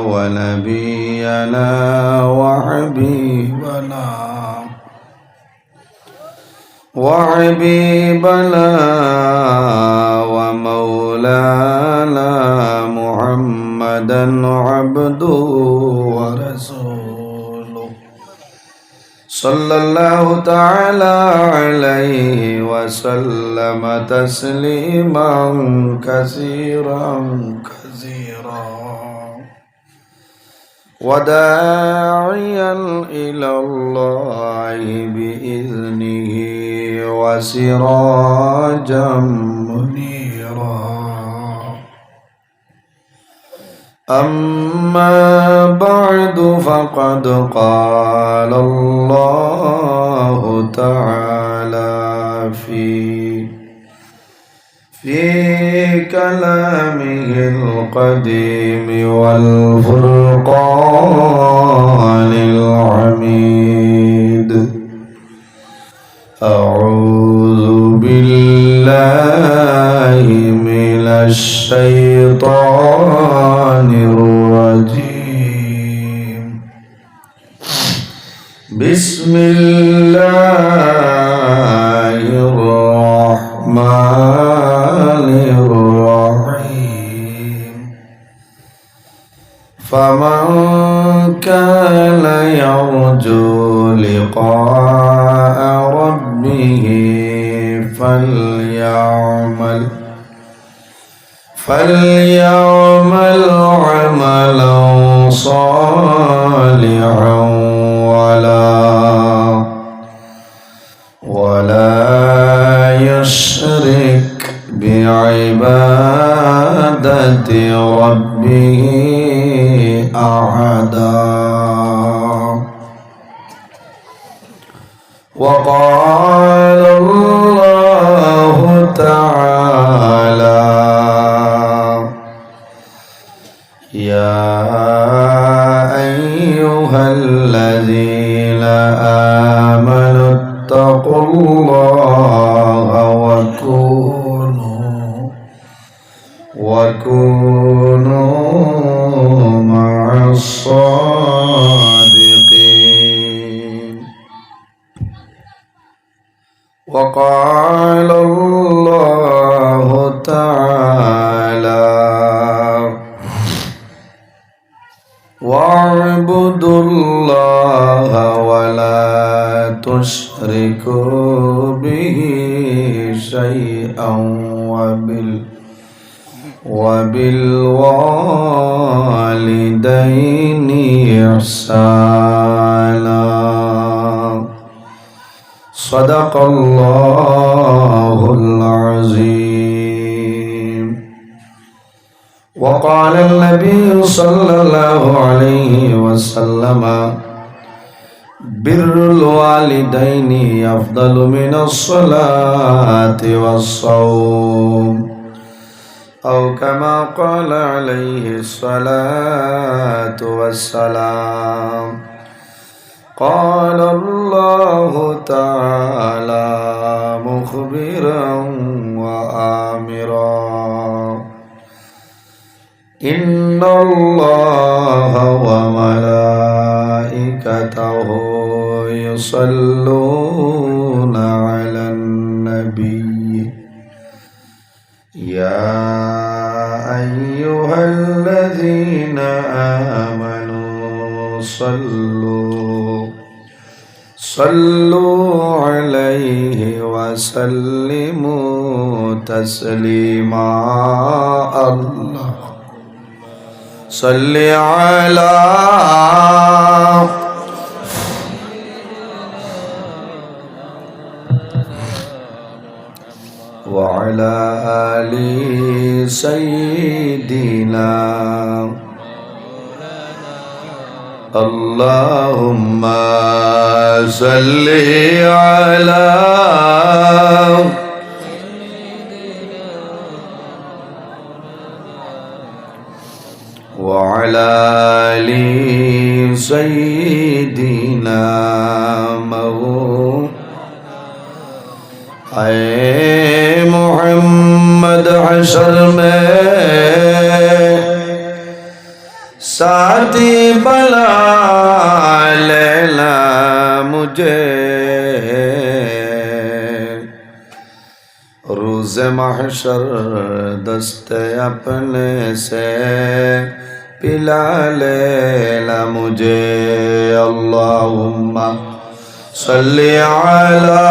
ونبينا وحبيبنا ومولانا محمدا عبده ورسوله صلى الله تعالى عليه وسلم تسليما كثيرا وداعيا إلى الله بإذنه وسراجا منيرا. أما بعد فقد قال الله تعالى في كلامه القديم والفرقان الحميد. أعوذ بالله من الشيطان الرجيم. بسم الله الرحمن الرحيم. فمن كان يرجو لقاء ربه فليعمل عملا صالحا ولا يشرك بعبادة ربه أحدا. وقال الله تعالى: يا أيها الذين آمنوا اتقوا الله وكونوا مع الصادقين. وقال الله تعالى: واعبدوا الله ولا تشركوا به شيئا وبالوالدين إحسانا. صدق الله العظيم. وقال النبي صلى الله عليه وسلم: بر الوالدين أفضل من الصلاة والصوم، أو كما قال عليه الصلاة والسلام. قال الله تعالى مخبرا وآمرا: إن الله وملائكته يصلون على النبي يا أيها الذين آمنوا صلوا عليه وسلموا تسليما. الله صل على وعلى آل سيدنا. اللهم صل على وعلى آل سيدنا محمد حشر में साथी बला लेना मुझे रोज़ महशर दस्ते अपने से पिला लेना मुझे अल्लाहुम्मा सल्ली अला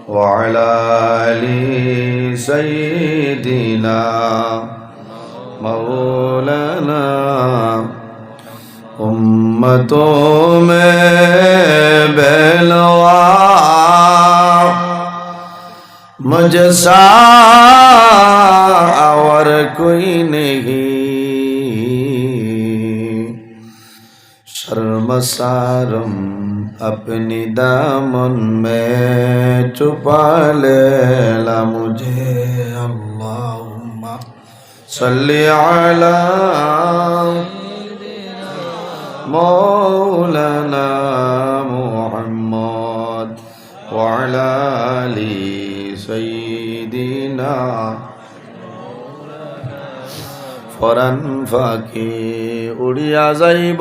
वअला आलि सय्यिदिना मौलाना उम्मतों में बेलवा मुझसा और कोई नहीं शर्मसारम अपनी दामन में छुपा लेला मुझे अल्लाहुम्मा सल्ली अला मौलाना मुहम्मद वअला आलि सय्यिदिना फरान फाकी उड़िया जाइब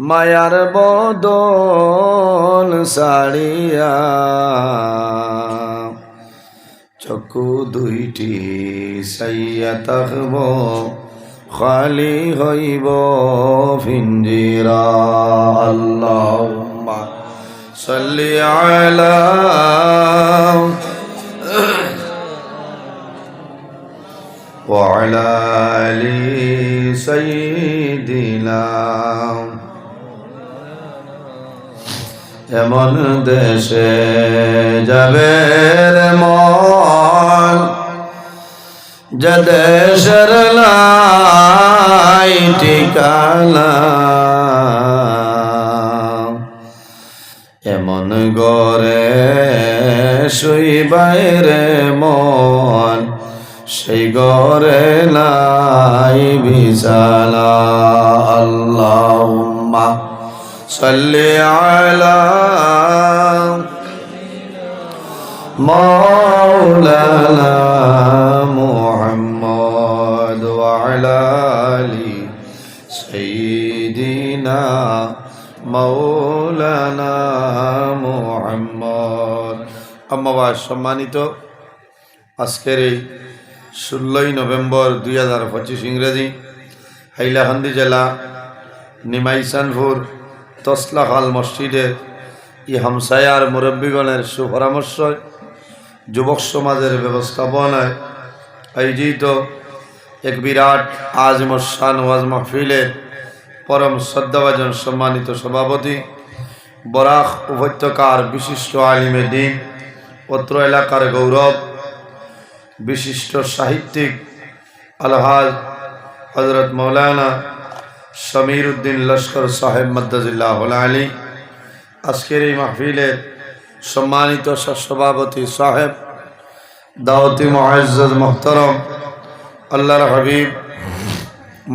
मायार बदन साड़िया चकु दुईटी साइया तकब खाली हईब फिंजिरा अल्लाहुम्मा सल्ली अला वअला आलि सय्यिदिना এমন দেশে যাবে রে মন যে দেশের লাই ঠিকানা এমন ঘরে শুইবাই রে মন সেই ঘরে নাই বিছানা আল্লাহুম্মা सल्ली अला मौलाना मुहम्मद वअला आलि सय्यिदिना मौलाना मुहम्मद अम्मा बाद सम्मानित आजकेर এই 16 নভেম্বর 2025 ইংরেজি হাইলাকান্দি জেলা নিমাইসানপুর তসলা খাল মসজিদের ই হামসায়ার মুরব্বীগণের সুপরামর্শ যুবক সমাজের ব্যবস্থাপনায় আয়োজিত এক বিরাট আজিম শান ওয়াজ মাহফিলের পরম শ্রদ্ধাভাজন সম্মানিত সভাপতি বরাক উপত্যকার বিশিষ্ট আলিমে দ্বীন অত্র এলাকার গৌরব বিশিষ্ট সাহিত্যিক আলহাজ হযরত মৌলানা शमीर उद्दीन लश्कर साहेब मद्दाजिल्लाहुल आली आजकेर এই মাহফিলের সম্মানিত সভাপতি সাহেব দাওয়াতি মুআজ্জাজ মুহতারাম আল্লাহর হাবিব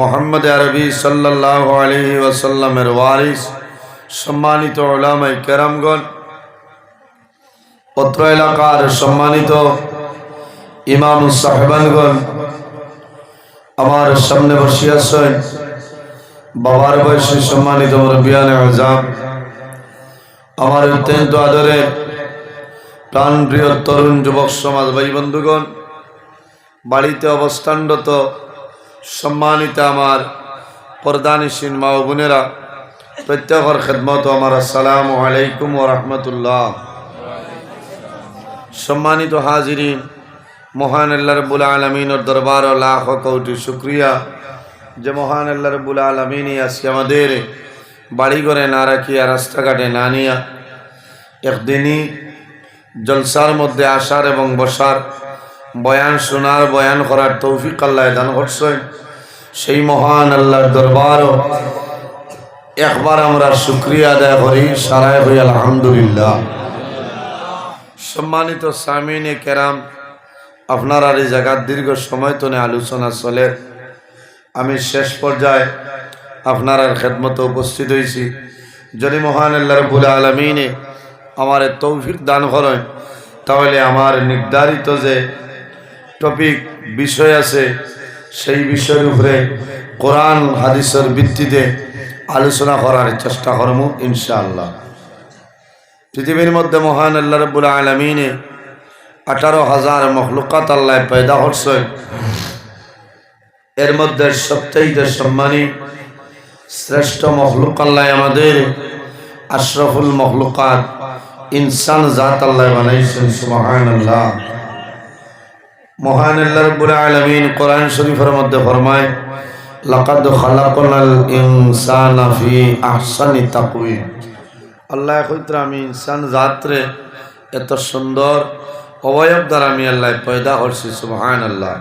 মুহাম্মদ আরবি সাল্লাল্লাহু আলাইহি ওয়াসাল্লামের ওয়ারিস সম্মানিত উলামায়ে কেরামগণ অত্র এলাকার সম্মানিত ইমাম সাহেবানগণ আমার সামনে বসে আছেন বাবার বয়সী সম্মানিত মুরব্বিয়ানে আযম আমার অত্যন্ত আদরের প্রাণপ্রিয় তরুণ যুবক সমাজ ভাই বন্ধুগণ বাড়িতে অবস্থানরত সম্মানিত আমার পর্দানিসীন মা ও বোনেরা প্রত্যেকের খেদমত আমার আসসালামু আলাইকুম ওয়া রাহমাতুল্লাহ। সম্মানিত হাজিরিন, মহান আল্লাহ রাব্বুল আলামিনের দরবারে লাখ কোটি শুকরিয়া যে মহান আল্লাহ রাব্বুল আলামিন আজকে আমাদের বাড়ি ঘরে না রাখিয়া রাস্তাঘাটে না নিয়া একদিনই জলসার মধ্যে আসার এবং বসার বয়ান শোনার বয়ান করার তৌফিক আল্লাহ দান করছেন। সেই মহান আল্লাহর দরবারও একবার আমরা শুকরিয়া আদায় করি, সারায় হই আলহামদুলিল্লাহ। সম্মানিত সামিনে কেরাম, আপনারা এই জায়গার দীর্ঘ সময় তো আলোচনা চলে, আমি শেষ পর্যায়ে আপনার খেদমতে উপস্থিত হয়েছি। যদি মহান আল্লাহ রাব্বুল আলামিন আমার তৌফিক দান করেন তাহলে আমার নির্ধারিত যে টপিক বিষয় আছে সেই বিষয়ের উপরে কোরআন হাদিসের ভিত্তিতে আলোচনা করার চেষ্টা করব ইনশাআল্লাহ। পৃথিবীর মধ্যে মহান আল্লাহ রাব্বুল আলামিনে 18,000 মখলুকাত আল্লাহ পয়দা করছে। এর মধ্যে সবচেয়ে সম্মানী শ্রেষ্ঠ মখলুক আল্লাহ আমাদের আশরাফুল মখলুকাত ইনসান জাত আল্লাহ বানাইছেন। সুবহানাল্লাহ। মহান আল্লাহ রাব্বুল আলামিন কোরআন শরীফের মধ্যে ফরমায়, লাকাদ খালাকনাল ইনসানা ফি আহসানি তাকওয়িম। আল্লাহ কইতে আমি ইনসান জাতরে এত সুন্দর অবয়ব দ্বারা আমি আল্লাহ পয়দা করছি। সুবহানাল্লাহ।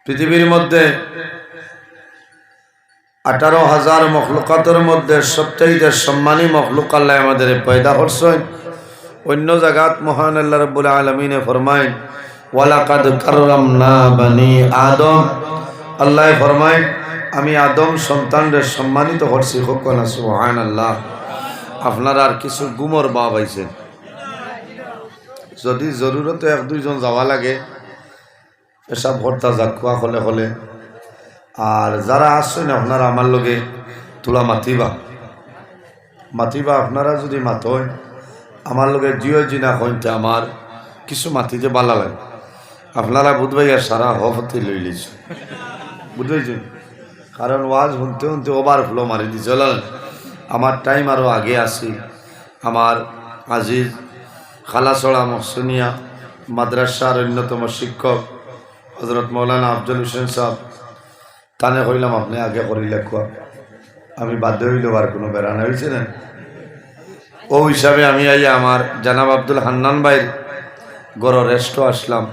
পৃথিবীর মধ্যে 18,000 মখলুকাতের মধ্যে সবচেয়ে সম্মানী মখলুক আল্লাহ আমাদের পয়দা করছেন। অন্য জায়গাত মহান আল্লাহ রাব্বুল আলামিনে ফরমায়, ওয়ালাকাদ কাররামনা বানি আদম। আল্লাহ ফরমায় আমি আদম সন্তানদের সম্মানিত করছি। হোকনা সুবহানাল্লাহ। আপনারা আর কিছু গুমর বা পাইছেন, যদি জরুরত 1-2 জন যাওয়া লাগে পেশাব ভর্তা জাকুয়া হলে হলে, আর যারা আসছেন আপনারা আমার লগে তোলা মাতিবা আপনারা যদি মাতই আমার লগে জিও জিনা হইতে আমার কিছু মাতিতে ভালো লাগে। আপনারা বুধবাইয়া সারা হফতে লই লিছে, বুঝবেছেন? কারণ ওয়াজ শুনতে শুনতে ওভার ফ্লো মারি দিছে। আমার টাইম আরও আগে আসি। আমার আজিজ খালাসড়া মহসিনিয়া মাদ্রাসার অন্যতম শিক্ষক হজরত মৌলানা আফজল হোসেন সাহেব তানে কইলাম আপনি আগে করিলে কোয়া, আমি বাধ্য হইল আর কোনো বেড়ানো হয়েছে না। ও হিসাবে আমি আইয়া আমার জানাব আব্দুল হান্নান ভাইয়ের গড় রেস্ট আসলাম।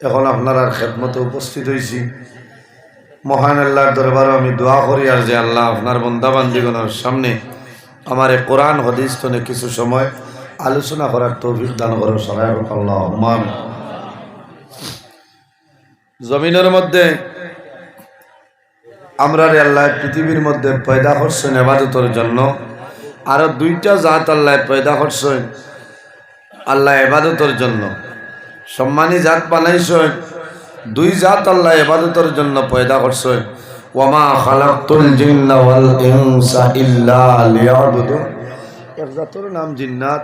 এখন আপনার খেদমতে উপস্থিত হয়েছি। মহান আল্লাহর দরবারে আমি দোয়া করি আর যে আল্লাহ আপনার বন্দা বান্দিগণের সামনে আমার এই কোরআন হাদিস তনে কিছু সময় আলোচনা করার তৌফিক দান করো। সবাই আল্লাহুম্মা আমিন। জমিনের মধ্যে আমরা আল্লাহ পৃথিবীর মধ্যে পয়দা করছেন ইবাদতের জন্য। আরো 2টা জাত আল্লাহ পয়দা করছেন আল্লাহ ইবাদতের জন্য। সম্মানী জাত বানাইছেন 2 জাত আল্লাহ ইবাদতের জন্য পয়দা করছেন। ওয়ামা খালাকতুল জিন্না ওয়াল ইনসা ইল্লা লিয়াবুদুন। এক জাতের নাম জিন্নাত,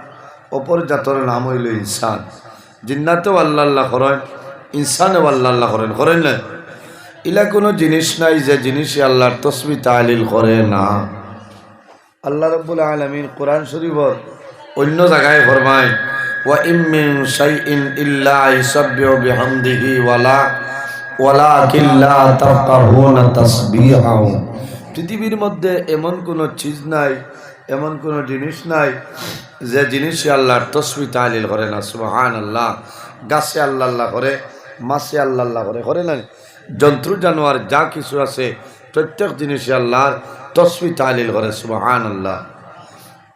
অপর জাতের নাম হইল ইনসান। জিন্নাতেও আল্লাহ আল্লাহ করেন, ইনসানেও আল্লাহ আল্লাহ করেন, করেন না? ইলা কোনো জিনিস নাই যে জিনিসই আল্লাহর তসবিহ তাহলিল করে না। আল্লাহ রাব্বুল আলামিন কোরআন শরীফের অন্য জায়গায় ফরমায়, ওয়া ইম মিন শাইইন ইল্লা ইউসাব্বিহু বিহামদিহি ওয়ালাকিন লা তাফকাহুনা তাসবিহাহু। পৃথিবীর মধ্যে এমন কোনো চিজ নাই, এমন কোনো জিনিস নাই যে জিনিসই আল্লাহর তসবিহ তাহলিল করে না। সুবহানাল্লাহ। গাছে আল্লাহ আল্লাহ করে, মাছে আল্লাহ আল্লাহ করে না? জন্তু জানোয়ার যা কিছু আছে প্রত্যেক জিনিসই আল্লাহর তসবিহ তাহলিল করে। সুবহানাল্লাহ।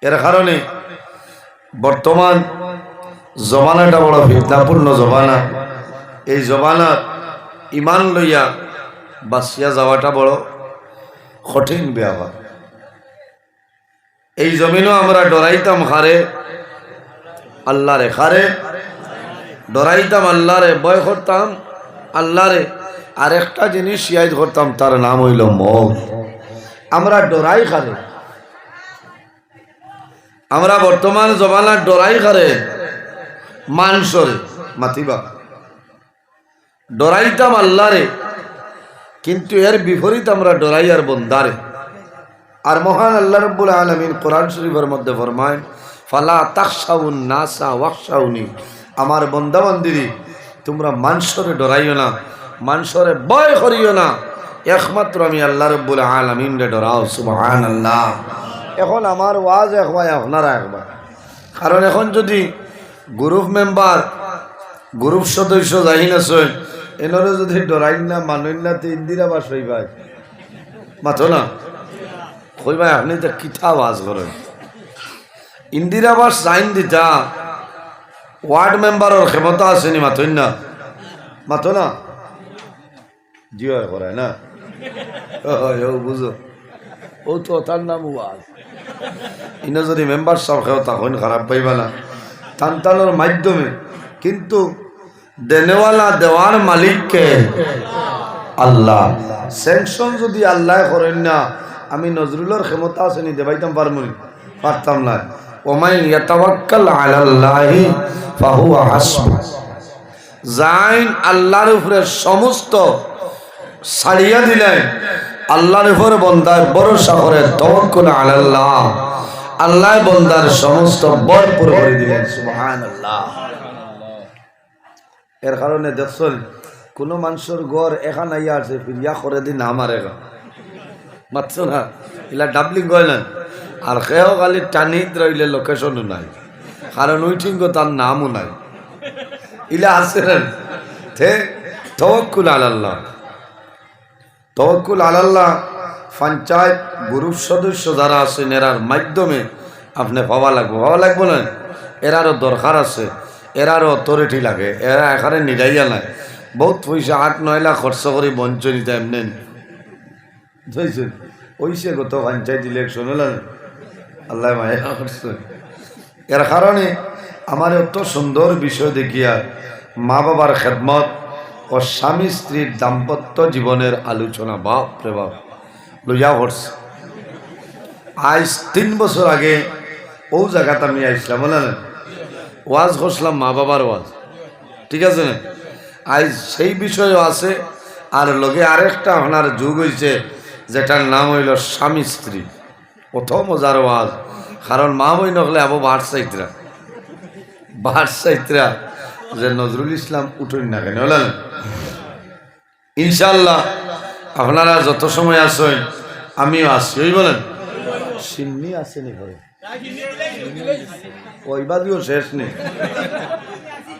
এর কারণে বর্তমান জমানাটা বড় ফিতনাপূর্ণ জমানা। এই জমানার ইমান লইয়া বাঁচিয়া যাওয়াটা বড় কঠিন ব্যাপার। এই জমিনও আমরা ডরাইতাম খারে আল্লাহরে, খারে ডরাইতাম আল্লাহরে, ভয় করতাম আল্লাহরে। আর একটা জিনিস ইয়াদ করতাম, তার নাম হইল মওত। আমরা ডরাই খারে, আমরা বর্তমান জমানার ডরাই খারে মানুষরে মাতিবা, ডরাইতাম আল্লাহরে, কিন্তু এর বিপরীত আমরা ডরাই আর বন্দারে। আর মহান আল্লাহ রাব্বুল আলামিন কোরআন শরীফের মধ্যে ফরমায়, ফালা তাখশাউন নাসা ওয়াখশাউনি। আমার বান্দা বান্দিরি তোমরা মানুষরে ডরাইও না, মানুষরে ভয় করিও না, একমাত্র আমি আল্লাহ রাব্বুল আলামিনরে ডরাও। সুবহানাল্লাহ। এখন আমার ওয়াজ একবার, আপনারা একবার। কারণ এখন যদি গ্রুপ মেম্বার, গ্রুপ সদস্য যাই না সই এনারা যদি ডরাই না মানুষ না, তো ইন্দিরা বাস হই ভাই মাথো না কই ভাই আপনি তো কিতা আওয়াজ করেন। ইন্দিরা বাস সাইন দিতা ওয়ার্ড মেম্বারের ক্ষমতা আসেনি, মাথই না, মাথো না জিও করায় না। ও বুঝো, ও তো তার নাম ওয়াজ। ইনা যদি মেম্বার সব খেও তখন খারাপ পাইবা না। টানটানোর মাধ্যমে, কিন্তু দেনেওয়ালা দেওয়ার মালিককে আল্লাহ। স্যাংশন যদি আল্লাহ করেন না, আমি নজরুলের ক্ষমতা আছে নি দেবাইতাম পারতাম না। ওমাই ইয়াতাওয়াক্কাল আলাল্লাহি ফাহুয়া হাসবুহ, যাইন আল্লাহর উপরে সমস্ত ছাড়িয়া দিলেন, আল্লাহর উপরে বন্দার ভরসা করে তাওয়াক্কুল আলাল্লাহ, আল্লাহ বন্দার সমস্ত ভরপুর করে দিলেন। সুবহানাল্লাহ। এর কারণে দেখছেন কোনো মানুষের ঘর এখান আইয়া আছে ফিরিয়া করে দিন আমার এখান মাত্র না, এলা ডাবলিং হয় না। আর সেও খালি টানিত রইলে লোকেশনও নাই, কারণ ওই ঠিকও তার নামও নাই, ইলা আছে না। তাওয়াক্কুল আলাল্লাহ, তাওয়াক্কুল আলাল্লাহ পঞ্চায়েত গ্রুপ সদস্য যারা আছেন এরার মাধ্যমে আপনি ভাবা লাগবো না, এরারও দরকার আছে, এরারও অথরিটি লাগে, এরা এখানে নিরাইয়া নাই। বহুত পয়সা 8-9 লাখ খরচ করে বঞ্চ নিতে এমনি বুঝছেন। ওইসে গত পঞ্চায়েত ইলেকশন হল, আল্লাহ মায়া করছে। এর কারণে আমার অত সুন্দর বিষয় দেখিয়া মা বাবার খেদমত ও স্বামী স্ত্রীর দাম্পত্য জীবনের আলোচনা বাপ রে বাপ লইয়া করছে। আজ 3 বছর আগে ও জায়গাতে আমি আইসলাম, বলে না ওয়াজ করছিলাম, মা বাবার ওয়াজ, ঠিক আছে না। আজ সেই বিষয়ও আছে, আর লগে আরেকটা আপনার যুগ হয়েছে যেটার নাম হইল স্বামী স্ত্রী। প্রথম মজার ওয়াজ, কারণ মা বই নকলে আবু বাদশাহিতরা যে নজরুল ইসলাম উঠুন না কেন বলেন। ইনশাল্লাহ আপনারা যত সময় আসেন আমিও আসি, ওই বলেন সিন্নি আসেনি ঘরে, ওই বাদিও শেষ নেই।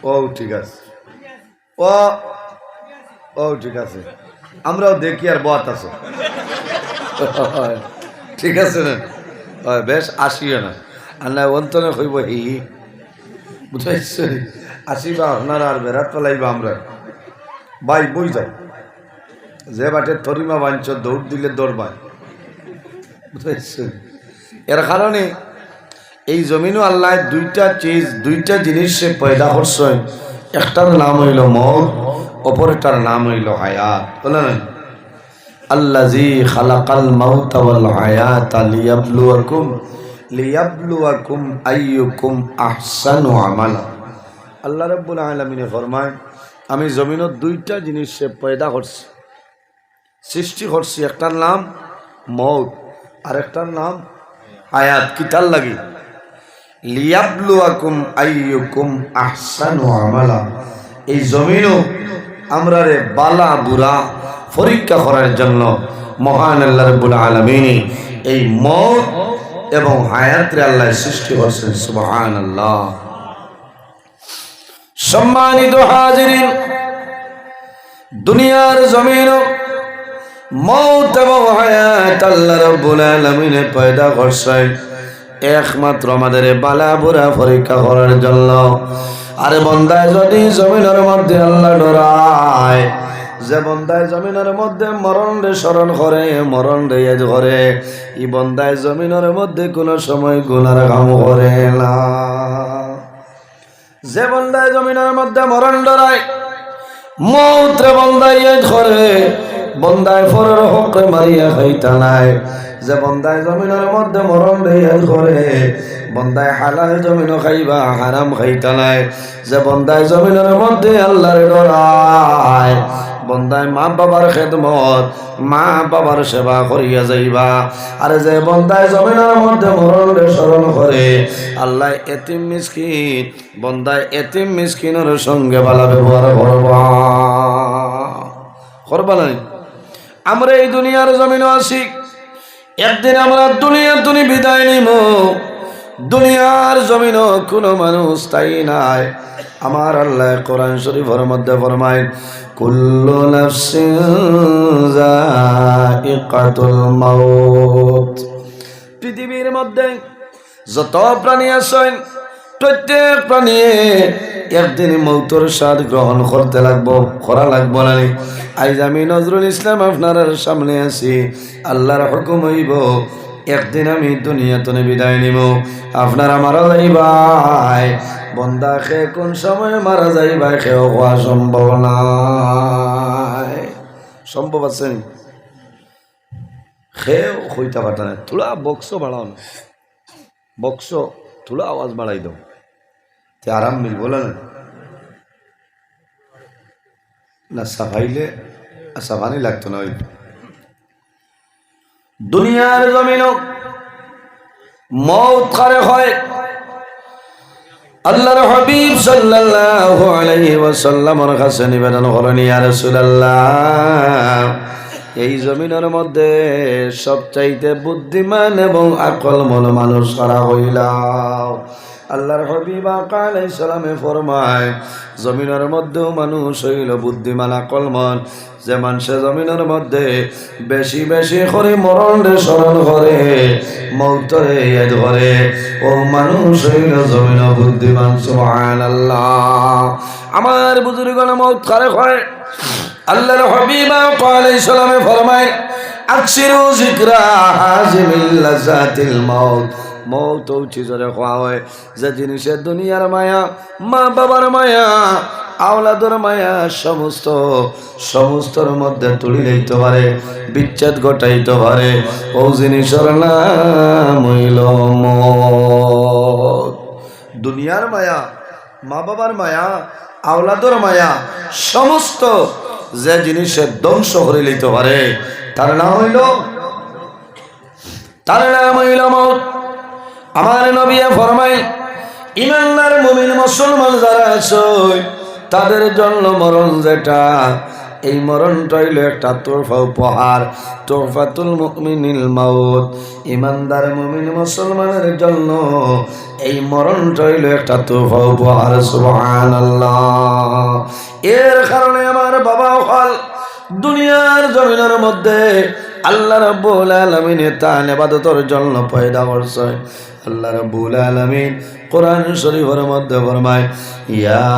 ও ঠিক আছে, ও ঠিক আছে, আমরাও দেখি আর বাত আছে, ঠিক আছে না। বেশ আসিও না, আর না অন্তনে কইব হি বুঝাইছে, আসিবা আপনারা আর বেড়াত পেলাইবা আমরা ভাই বই যাও, যে বাটে থরিমা বাঞ্চ দৌড় দিলে দৌড়বাই, বুঝাইছে। এর কারণে এই জমিনও আল্লাহ দুইটা জিনিস সে পয়দা করছেন, একটার নাম হইল মৌত, অপরটার নাম হইল হায়াত। বলেন আল্লাযী খালাকাল মাউতা ওয়াল হায়াতা লিয়াবলুয়াকুম আইয়ুকুম আহসানু আমালা। আল্লাহ রাব্বুল আলামিন ফরমায়, আমি জমিনত দুইটা জিনিস সে পয়দা করছি, সৃষ্টি করছি, একটার নাম মৌত আর একটার নাম হায়াত। কিতার লাগি? লিয়াবলুয়াকুম আইয়ুকুম আহসানু আমালা। এই জমিনও আমরা রে বালা বুরা পরীক্ষা করার জন্য মহান আল্লাহ রাব্বুল আলামিন এই মৌত এবং হায়াতরে আল্লাহ সৃষ্টি করেছেন। সুবহানাল্লাহ। সম্মানিত হাজিরিন, দুনিয়ার জমিনও মৌত এবং হায়াত আল্লাহ রাব্বুল আলামিন পয়দা করছেন একমাত্র আমাদের বালা বুরা পরীক্ষা করার জন্য। আরে বন্দায় যদি জমিনের মধ্যে আল্লাহ ডরায়, যে বন্দায় জমিনের মধ্যে মরণ রে স্মরণ করে, মরণ রে ইয়াদ করে, ই বন্দায় জমিনের মধ্যে কোনো সময় গুনার কাম করে না। যে বন্দায় জমিনের মধ্যে মরণ ডরায়, মৌত রে বন্দায় ইয়াদ করে, বন্দায় ফরের হকরে মারিয়া খাইতা নাই। যে বন্দায় জমিনের মধ্যে মরণ রে ইয়াদ করে, বন্দায় হালাল জমিনও খাইবা, হারাম খাইতা নাই। যে বন্দায় জমিনের মধ্যে আল্লাহরে ডরায়, বন্দায় মা বাবার খেদমত, মা বাবার সেবা করিয়া যাইবা। আর যে বন্দায় জমিনের মধ্যে মরণ রে স্মরণ করে, আল্লাহ এতিম মিসকিন, বন্দায় এতিম মিসকিনের সঙ্গে ভালো ব্যবহার করবা নাই। আমরা এই দুনিয়ার জমিনও আসি, একদিন আমরা দুনিয়া বিদায় নিব। দুনিয়ার জমিনও কোনো মানুষ তাই নাই। আমার আল্লাহ কোরআন শরীফের মধ্যে ফরমায়, কুল্লু নাফসিন যায়িকাতুল মাউত। পৃথিবীর মধ্যে যত প্রাণী আছেন, প্রত্যেক প্রাণী একদিন মৌতের স্বাদ গ্রহণ করতে করা লাগবো না। আজ আমি নজরুল ইসলাম আপনার সামনে আছি, আল্লাহর হুকুম হইব একদিন আমি দুনিয়াতে বিদায় নিব, আপনারা মারা যাইবাই। বন্দা খে কোন সময় মারা যাইবাই খেয়ে হওয়া সম্ভব নাই। সম্ভব আছে খেয়েও হইতে পারত না। থোড়া বক্স বাড়াও না, বক্স থোড়া আওয়াজ বাড়াই দাও, তে আরাম মিলবো না। না সাফাইলে সাফানি লাগতো না। ওই দুনিয়ার জমিন মওত কারে হয়। আল্লাহর হাবিব সাল্লাল্লাহু আলাইহি ওয়াসাল্লামের কাছে নিবেদন করেন, ইয়া রাসূলুল্লাহ, এই জমিনের মধ্যে সবচাইতে বুদ্ধিমান এবং আকলমন মানুষ কারা হইলাও। আল্লাহর হাবিব আলাইহিস সালামে ফরমায়, জমিনের মধ্যেও মানুষ হইল বুদ্ধিমান আকলমন, যে মানুষে জমিনের মধ্যে বেশি বেশি করে মরণে স্মরণ করে, মৌতরে ইয়াদ করে, ও মানুষ হইল জমিন বুদ্ধিমান। সুবহানাল্লাহ। আমার বুজুর্গণ মৌত কারে হয়? আল্লাহর হাবিব আলাইহিস সালামে ফরমায়, আকসিরু যিকরা হাজিমিল লাযাতিল মাউত। মৌত চিজরে খাওয়া হয় যে জিনিসের দুনিয়ার মায়া, মা বাবার মায়া, আওলাদের মায়া সমস্তর মধ্যে তুলি লইতে পারে, বিচ্ছেদ ঘটাইতে পারে, ও জিনিসের নাম হইল মৌত। দুনিয়ার মায়া, মা বাবার মায়া, আওলাদের মায়া, সমস্ত যে জিনিসের ধ্বংস করে লইতে পারে, তার নাম হইল মৌত। আমার নবী ফরমাই, ইমানদার মুমিন মুসলমান যারা আছে তাদের জন্য মরণ যেটা, এই মরণটা হইল একটা তোহফা, উপহার। তোহফাতুল মুমিনিল মাউত। ইমানদার মুমিন মুসলমানের জন্য এই মরণটা হইল একটা তোহফা, উপহার। সুবহানাল্লাহ। এর কারণে আমার বাবা হল দুনিয়ার জমিনের মধ্যে আল্লাহ রাব্বুল আলামিন তার ইবাদতের জন্য পয়দা করছে। আল্লাহ রাব্বুল আলামিন কোরআন শরীফের মধ্যে ফরমায়, ইয়া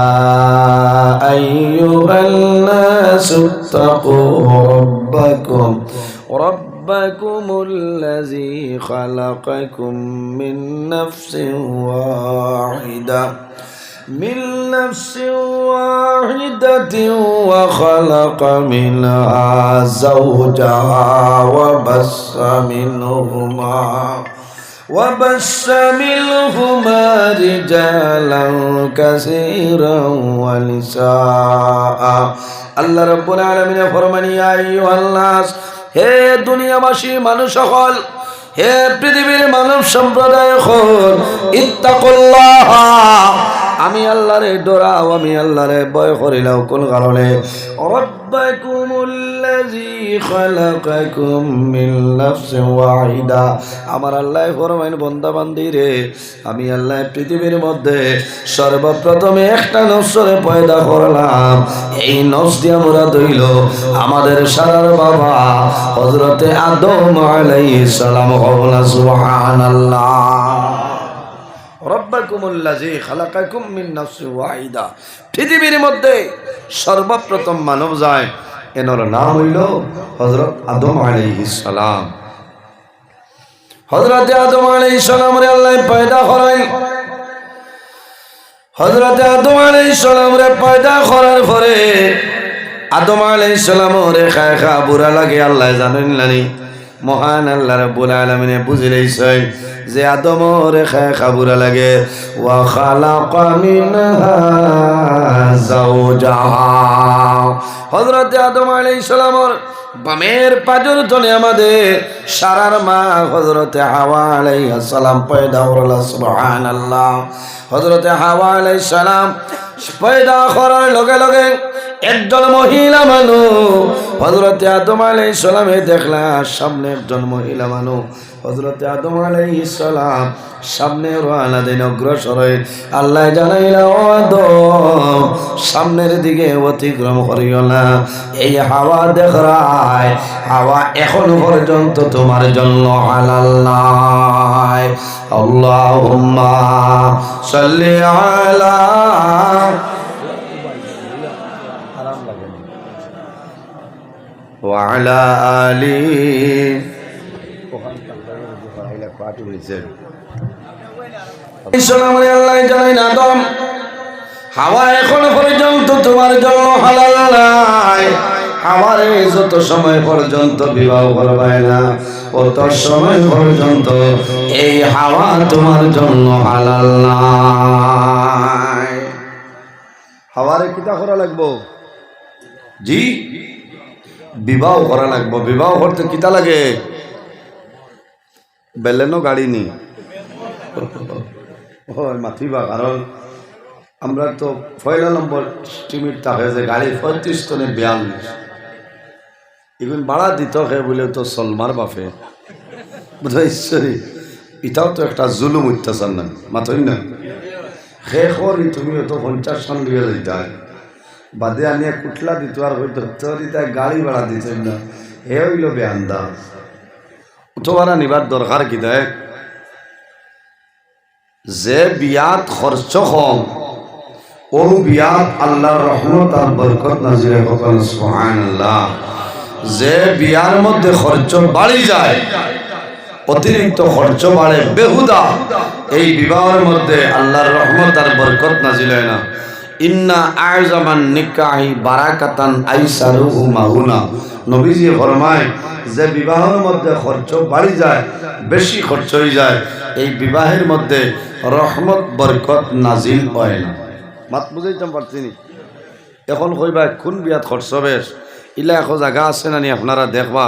আইয়ুহান নাসু তাকু রাব্বাকুমুল্লাযী খালাকাকুম মিন নাফসিন ওয়াহিদা من نفس واحدة وخلق منها زوجها وبث منهما رجالا كثيرا ونساء। আল্লাহ রাব্বুল আলামিন ফরমান, ইয়া আইয়ুহান নাস, হে দুনিয়াবাসী মানুষ সকল, হে পৃথিবীর মানব সম্প্রদায় সকল, ইত্তাকুল্লাহ, আমি আল্লাহরে ডরাও, আমি আল্লাহরে ভয় করিলাও। কোন কারণে? রাব্বাকুমুল্লাযী খালাকাকুম মিন নাফসিন ওয়াহিদা। আমার আল্লাহ ফরমাইন, বান্দা বান্দি রে, আমি আল্লাহ পৃথিবীর মধ্যে সর্বপ্রথমে একটা নফসরে পয়দা করলাম। এই নফস দিয়ে আমরা দইল আমাদের সারার বাবা হযরতে আদম আলাইহিস সালাম। সুবহানাল্লাহ। রাব্বাকুমুল্লাযী খালাকাকুম মিন নাফসিন ওয়াহিদা। পৃথিবীর মধ্যে সর্বপ্রথম মানব যায়, এনার নাম হইল হযরত আদম আলাইহিস সালাম। হযরত আদম আলাইহিস সালামরে আল্লাহ পয়দা করেন। হযরত আদম আলাইহিস সালামরে পয়দা করার পরে আদম আলাইহিস সালামরে খায় বুড়া লাগে, আল্লাহ জানেন না। মহান আল্লাহ রাব্বুল আলামিনে বুঝাইছে যে আদমরে খাবুরা লাগে। ওয়া খালাকা মিনহা যাওজাহা। হযরত আদম আলাইহিস সালামের বামের পাজর তলে আমাদের সারার মা হযরতে হাওয়া আলাইহিস সালাম পয়দা হলো। সুবহানাল্লাহ। হযরতে হাওয়া আলাইহিস সালাম পয়দা করার লগে লগে একজন মহিলা মানুষ হযরতে আদম আলাইহিস সালামে দেখলা, সামনে একজন মহিলা মানুষ হযরতে আদম আলাইহিস সালাম সামনে রওনা দেন, অগ্রসর হয়ে আল্লাহ জানাইলা, ও আদম সামনের দিকে অতিক্রম করিও না। এই হাওয়া দেখরায়, হাওয়া এখন পর্যন্ত তোমার জন্য হালাল নাই। আল্লাহুম্মা সাল্লি আলা ওয়া আলা আলি পাঠ হয়েছে আল্লাহ জানাই না দম হাওয়া এখন পর্যন্ত তোমার জন্য হালাল নাই। হাওয়ারে যত সময় পর্যন্ত বিবাহ করবে না অত সময় পর্যন্ত এই হাওয়া তোমার জন্য হালাল নাই। হাওয়ারে কিতা করা লাগবো? জি, বিবাহ করা লাগবো। বিবাহ করতে কিতা লাগে? বেলেনো গাড়ি নি মাথিবা, কারণ আমরা তো পয়লা নম্বর স্টিমিট থাকে যে গাড়ি 35 টনে 42 এগুলো ভাড়া দিত হে বলে তো সলমার বাপে বুঝাইশ্বরী, এটাও তো একটা জুলুম অত্যাচার না মাথই না। হে করি তুমি তো 50 সন লিয়ে যাইতা বাদে আনিয়া কুটলা দিত আর হয়তো তাই গাড়ি ভাড়া দিত না, হে হইল বেআন্দা। উঠোভাড়া নিবার দরকার কি দেয়? যে বিয়াত খরচ কম ও বিয়াত আল্লাহর রহমত আর বরকত নাজিল হবে সুবহানাল্লাহ। যে বিয়ার মধ্যে খরচ বাড়ি যায়, অতিরিক্ত খরচ বাড়ে বেহুদা, এই বিবাহের মধ্যে আল্লাহর রহমত আর বরকত নাজিল হয় না। ইন্না আযমান নিকাহি বারাকাতান আইসারুহু মাহুনা, নবীজি ফরমায় যে বিবাহের মধ্যে খরচ বাড়ি যায়, বেশি খরচ হয়ে যায়, এই বিবাহের মধ্যে রহমত বরকত নাজিল হয় না। মাত বুঝাইতাম পারছি নি? এখন কইবা কোন বিয়াত খরচ বেশ, ইলা এখন জায়গা আছে না নি আপনারা দেখবা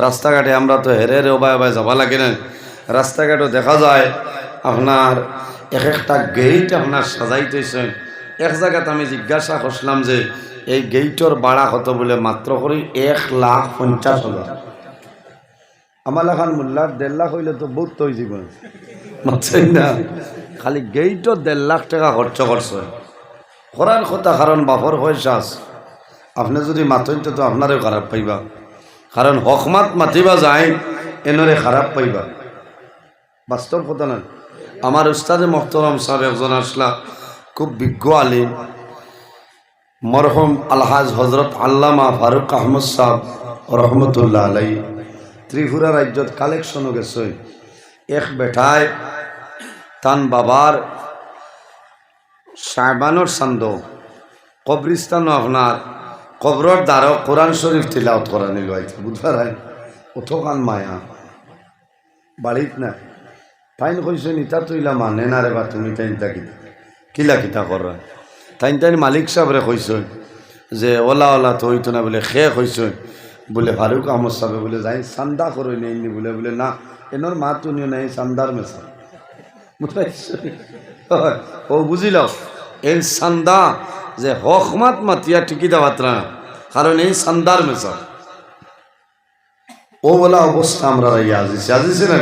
রাস্তাঘাটে, আমরা তো হেরে হেরে ওবায় ওবায় যাবা লাগে না, রাস্তাঘাটও দেখা যায় আপনার এক একটা গেইট আপনার সাজাইতেছেন। এক জায়গাতে আমি জিজ্ঞাসা করছিলাম যে এই গেইটর ভাড়া কত, বলে মাত্র করি 1,50,000। আমার এখন মোল্লার 1.5 লাখ হইলে তো বহুত তো জীবন মাত্রই না, খালি গেইটও 1.5 লাখ টাকা খরচ করছে করার কথা। কারণ বাপর পয়সা আছে, আপনি যদি মাতইতে তো আপনারও খারাপ পাইবা, কারণ হকমাত মাতিবা যায় এনরে খারাপ পাইবা, বাস্তব কথা না। আমার উস্তাদে মোহতরম সাহেব একজন আসলা, খুব বিজ্ঞ আলিম, মরহুম আলহাজ হজরত আল্লামা ফারুক আহমদ সাহেব রহমতুল্লাহ আলাই, ত্রিপুরা রাজ্যত কালেকশনও গেছে। এক বেটায় তান বাবার সাহেবানোর চান্দ কবরিস্তানও আপনার কবরর দ্বারও কোরআন শরীফ তিলাওয়াত করা নিল আইছে বুধবার আই অথকান মায়া বাড়িত না তাইন কইছে নিতা তুইলা মানে না রে বা তুমি তাইনটা কিলা কিতা করা তাইন মালিক সাহেবরে কইছ যে ওলা ওলা তো হইতো না বলে খে কইছ বলে ফারুক আহমদ সাহেব বলে যাই চান্দা করই নেইনি বলে বলে না এনর মা তুনিও নাই চান্দার মেশা ও বুঝিল এই চান্দা যে হকমাত মাতিয়া টিকি দেওয়াত্রা, কারণ এই চান্দার মেশা ও বলা অবস্থা আমরা আজিছে না।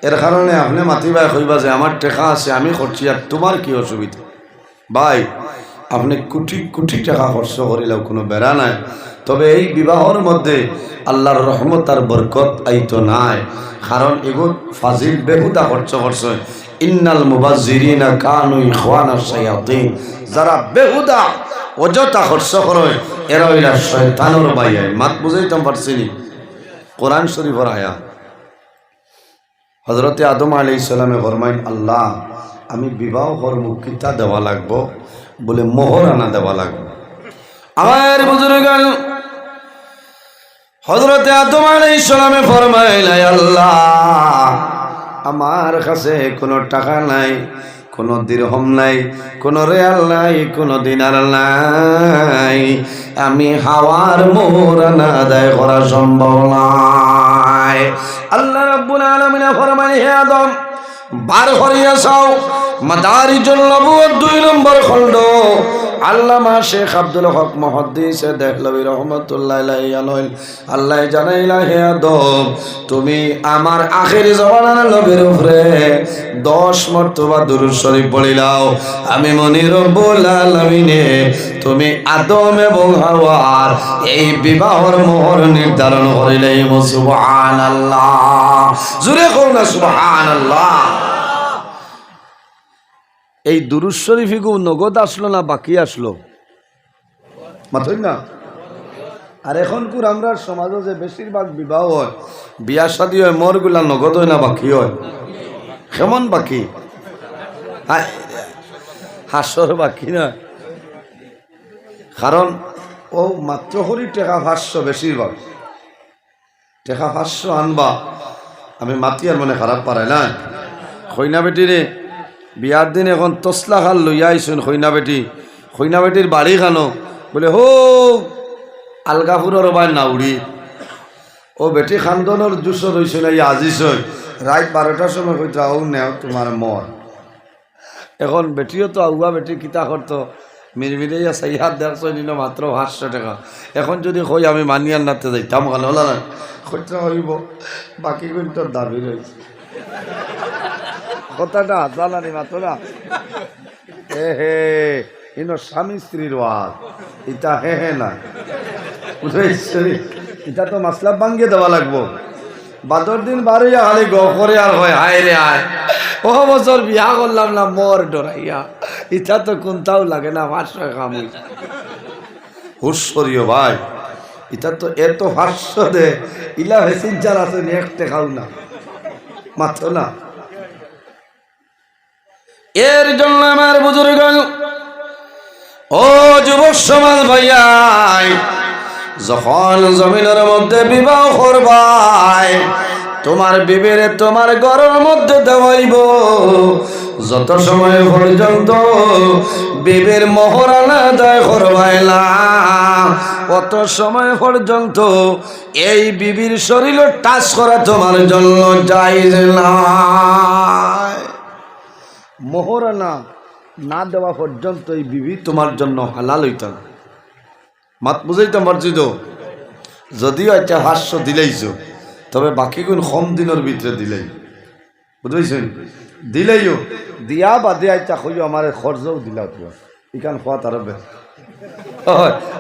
এর কারণে আপনি মাতিবাই কইবা যে আমার টেকা আছে আমি করছি আর তোমার কি অসুবিধা? ভাই আপনি কোটি কোটি টাকা খরচ করিলেও কোনো বেড়া নাই, তবে এই বিবাহর মধ্যে আল্লাহর রহমত আর বরকত আইতো নাই, কারণ এগুলো ফাজিল বেহুদা খরচ করছে। ইন্নাল মুবাজ্জিরিনা কানু ইখওয়ানাশ শায়াতিন, যারা বেহুদা অযথা খরচ করে এরা হইলা শয়তানের ভাই। মাত বুঝাইতাম পারছি নি? কোরআন শরীফের আয়াত হযরতে আদম আলাইহিস সালামে ফরমাইন আল্লাহ আমি বিবাহ করব কিতা দেওয়া লাগবো, বলে মোহরানা দেওয়া লাগবে। আমার বুজুর্গান হযরতে আদম আলাইহিস সালামে ফরমাইল আল্লাহ আমার কাছে কোনো টাকা নাই, কোনো দিরহম নাই, কোনো রিয়াল নাই, কোনো দিনার নাই, আমি হাওয়ার মোহরানা আদায় করা সম্ভব নয়। আল্লাহ রাব্বুল আলামিন ফরমায় হে আদম বার করিয়া যাও মাদারিজুন নবুওয়াত 2 নম্বর খণ্ড আল্লামা শেখ আব্দুল হক মুহাদ্দিস দেহলভী রহমাতুল্লাহ আলাইহি আল্লাহ জানাইলা হে আদম তুমি আমার আখেরি জমানার নবীর উপরে 10 মর্তবা দুরূদ শরীফ পড়িলাও, আমি মনি রব্বুল আলামিনে তুমি আদম এবং হাওয়ার এই বিবাহর মোহর নির্ধারণ করিলে। সুবহানাল্লাহ, জোরে কও না সুবহানাল্লাহ। এই দুরূদ শরীফ নগদ আসলো না বাকি আসলো? মাত্রই না আর এখনকার আমরা সমাজে যে বেশিরভাগ বিবাহ হয়, বিয়া শাদী হয়, মোরগুলা নগদ হয় না বাকি হয়? কেমন বাকি? হাস্যর বাকি না, কারণ ও মাত্র হরি টেকা 500, বেশিরভাগ টেকা 500 আনবা। আমি মাতি আর মনে খারাপ পারে না। খৈনা বেটিরে বিয়ার দিন এখন তসলা খাল লইয়া আইসুন। খৈনা বেটির বাড়ি খানো বলে হো আলগাপুরের বাই নাউড়ি ও বেটি খান্দনের জুস রয়েছে না আজিস রাত 12টার সময় কইতা ও নেও তোমার মর। এখন বেটিও তো আগুয়া বেটি কিতা করতো মিরমিরাইয়া 4.5 নিল মাত্র 500 টাকা। এখন যদি কই আমি মানিয়ার নাতে যাইতাম কেন হল না খরচা হইব, বাকি কিন্তু দাবি রয়েছে। কথাটা জানানি মাত্র না হে ইনো স্বামী স্ত্রীর ওয়াজ ইটা হে না বুঝাইছি। এটা তো মাসলা ভাঙ্গিয়ে দেওয়া লাগবো। বাদর দিন বারইয়া খালি গ করে আর হয় হায় রে আয় ও বছর বিয়া করলাম না মর ডরাইয়া। ইটা তো কোনটাও লাগে না 500 কাম হুশ্বরীয় ভাই। এটা তো এত 500 দে ইলা হেসিন চার আছে একটা খাও না মাত্র না। এর জন্য আমার বুজুর্গ ও যুবক সমাজ ভাইয়াই, যখন জমিনের মধ্যে বিবাহ করবাই তোমার বিবেরে তোমার ঘরের মধ্যে দেওয়াইব। যত সময় পর্যন্ত বিবের মোহরানা আদায় করবাইলা কত সময় পর্যন্ত এই বিবির শরীর টাচ করা তোমার জন্য জায়েজ না। মোহরানা না দেওয়া পর্যন্ত এই বিবি তোমার জন্য হালাল হইতাম। মাত বুঝাইতে পারছি তো? যদিও একটা 500 দিলেইছো, তবে বাকি গুণ কম দিনের ভিতরে দিলেই বুঝেছেন। দিলেইও দিয়া বাদে আইতা কইও আমার খরচও দিলা তো ইখান খোয়া তার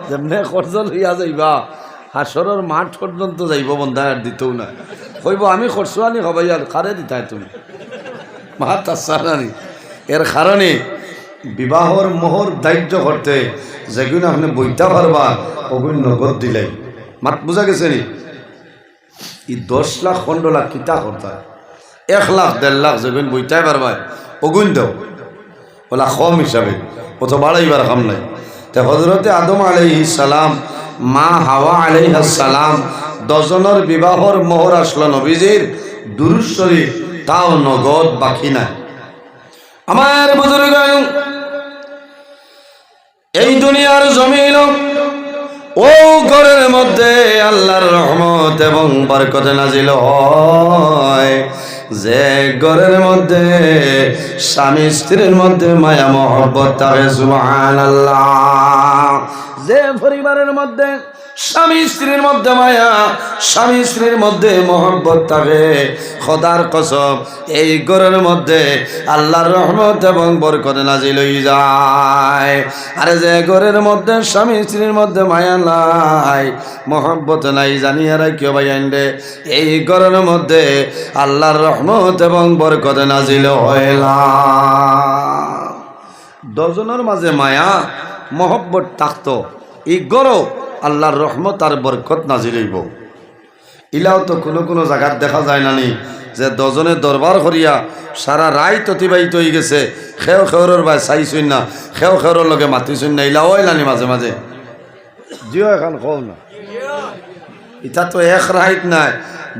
যেমনি খরচ লইয়া যাইবা হাসরের মাঠ পর্যন্ত যাইব বন্ধা আর দিতেও না কইব আমি খরচ আনি হবাই আর কারে দিতাই তুমি মাত আসানি। এর কারণে বিবাহর মোহর দায়িত্ব করতে যেগুলো আপনি বইতে পারবা ওগুলো নগদ দিলে মাত বুঝা গেছে নি। ই 10 লাখ 15 লাখ কিতা করতে 1 লাখ 1.5 লাখ যেগুলো বইতে পারবা ওগুন দাও ওলা কম হিসাবে কত বাড়াইবার কাম নাই। তো হজরতে আদম আলাইহিস সালাম মা হাওয়া আলাইহিস সালাম 10 জনের বিবাহর মোহর আসলো নবীজির দুরূদ শরীফ, তাও নগদ বাকি নাই। আমার বুজুর্গ এই দুনিয়ার জমিন ও ঘরের মধ্যে আল্লাহর রহমত এবং বরকত নাজিল হয়। যে ঘরের মধ্যে স্বামী স্ত্রীর মধ্যে মায়া মহব্বত থাকে সুবহানাল্লাহ। যে পরিবারের মধ্যে স্বামী স্ত্রীর মধ্যে মায়া, স্বামী স্ত্রীর মধ্যে মহব্বত থাকে, খোদার কসম এই ঘরের মধ্যে আল্লাহর রহমত এবং বরকত নাজিল হয়ে যায়। আরে যে ঘরের মধ্যে স্বামী স্ত্রীর মধ্যে মায়া নাই, মহব্বত নাই, জানিয়ে রাখিও ভাই আইন্ডে এই ঘরের মধ্যে আল্লাহর রহমত এবং বরকত নাজিল হয় না। 10 জনের মাঝে মায়া মহব্বত থাকতো, এই গরো আল্লাহর রহমত আর বরকত নাজিল হইব। ইলাও তো কোনো কোনো জায়গার দেখা যায় না নি যে 10 জনের দরবার করিয়া সারা রাত অতিবাহিত হয়ে গেছে, খেও খেওরের ভাই চাইছুন না, খেও খেওরের লগে মাতিছুন না, ইলাও এলানি মাঝে মাঝে জিও এখন কও না। এটা তো 1 রাত নাই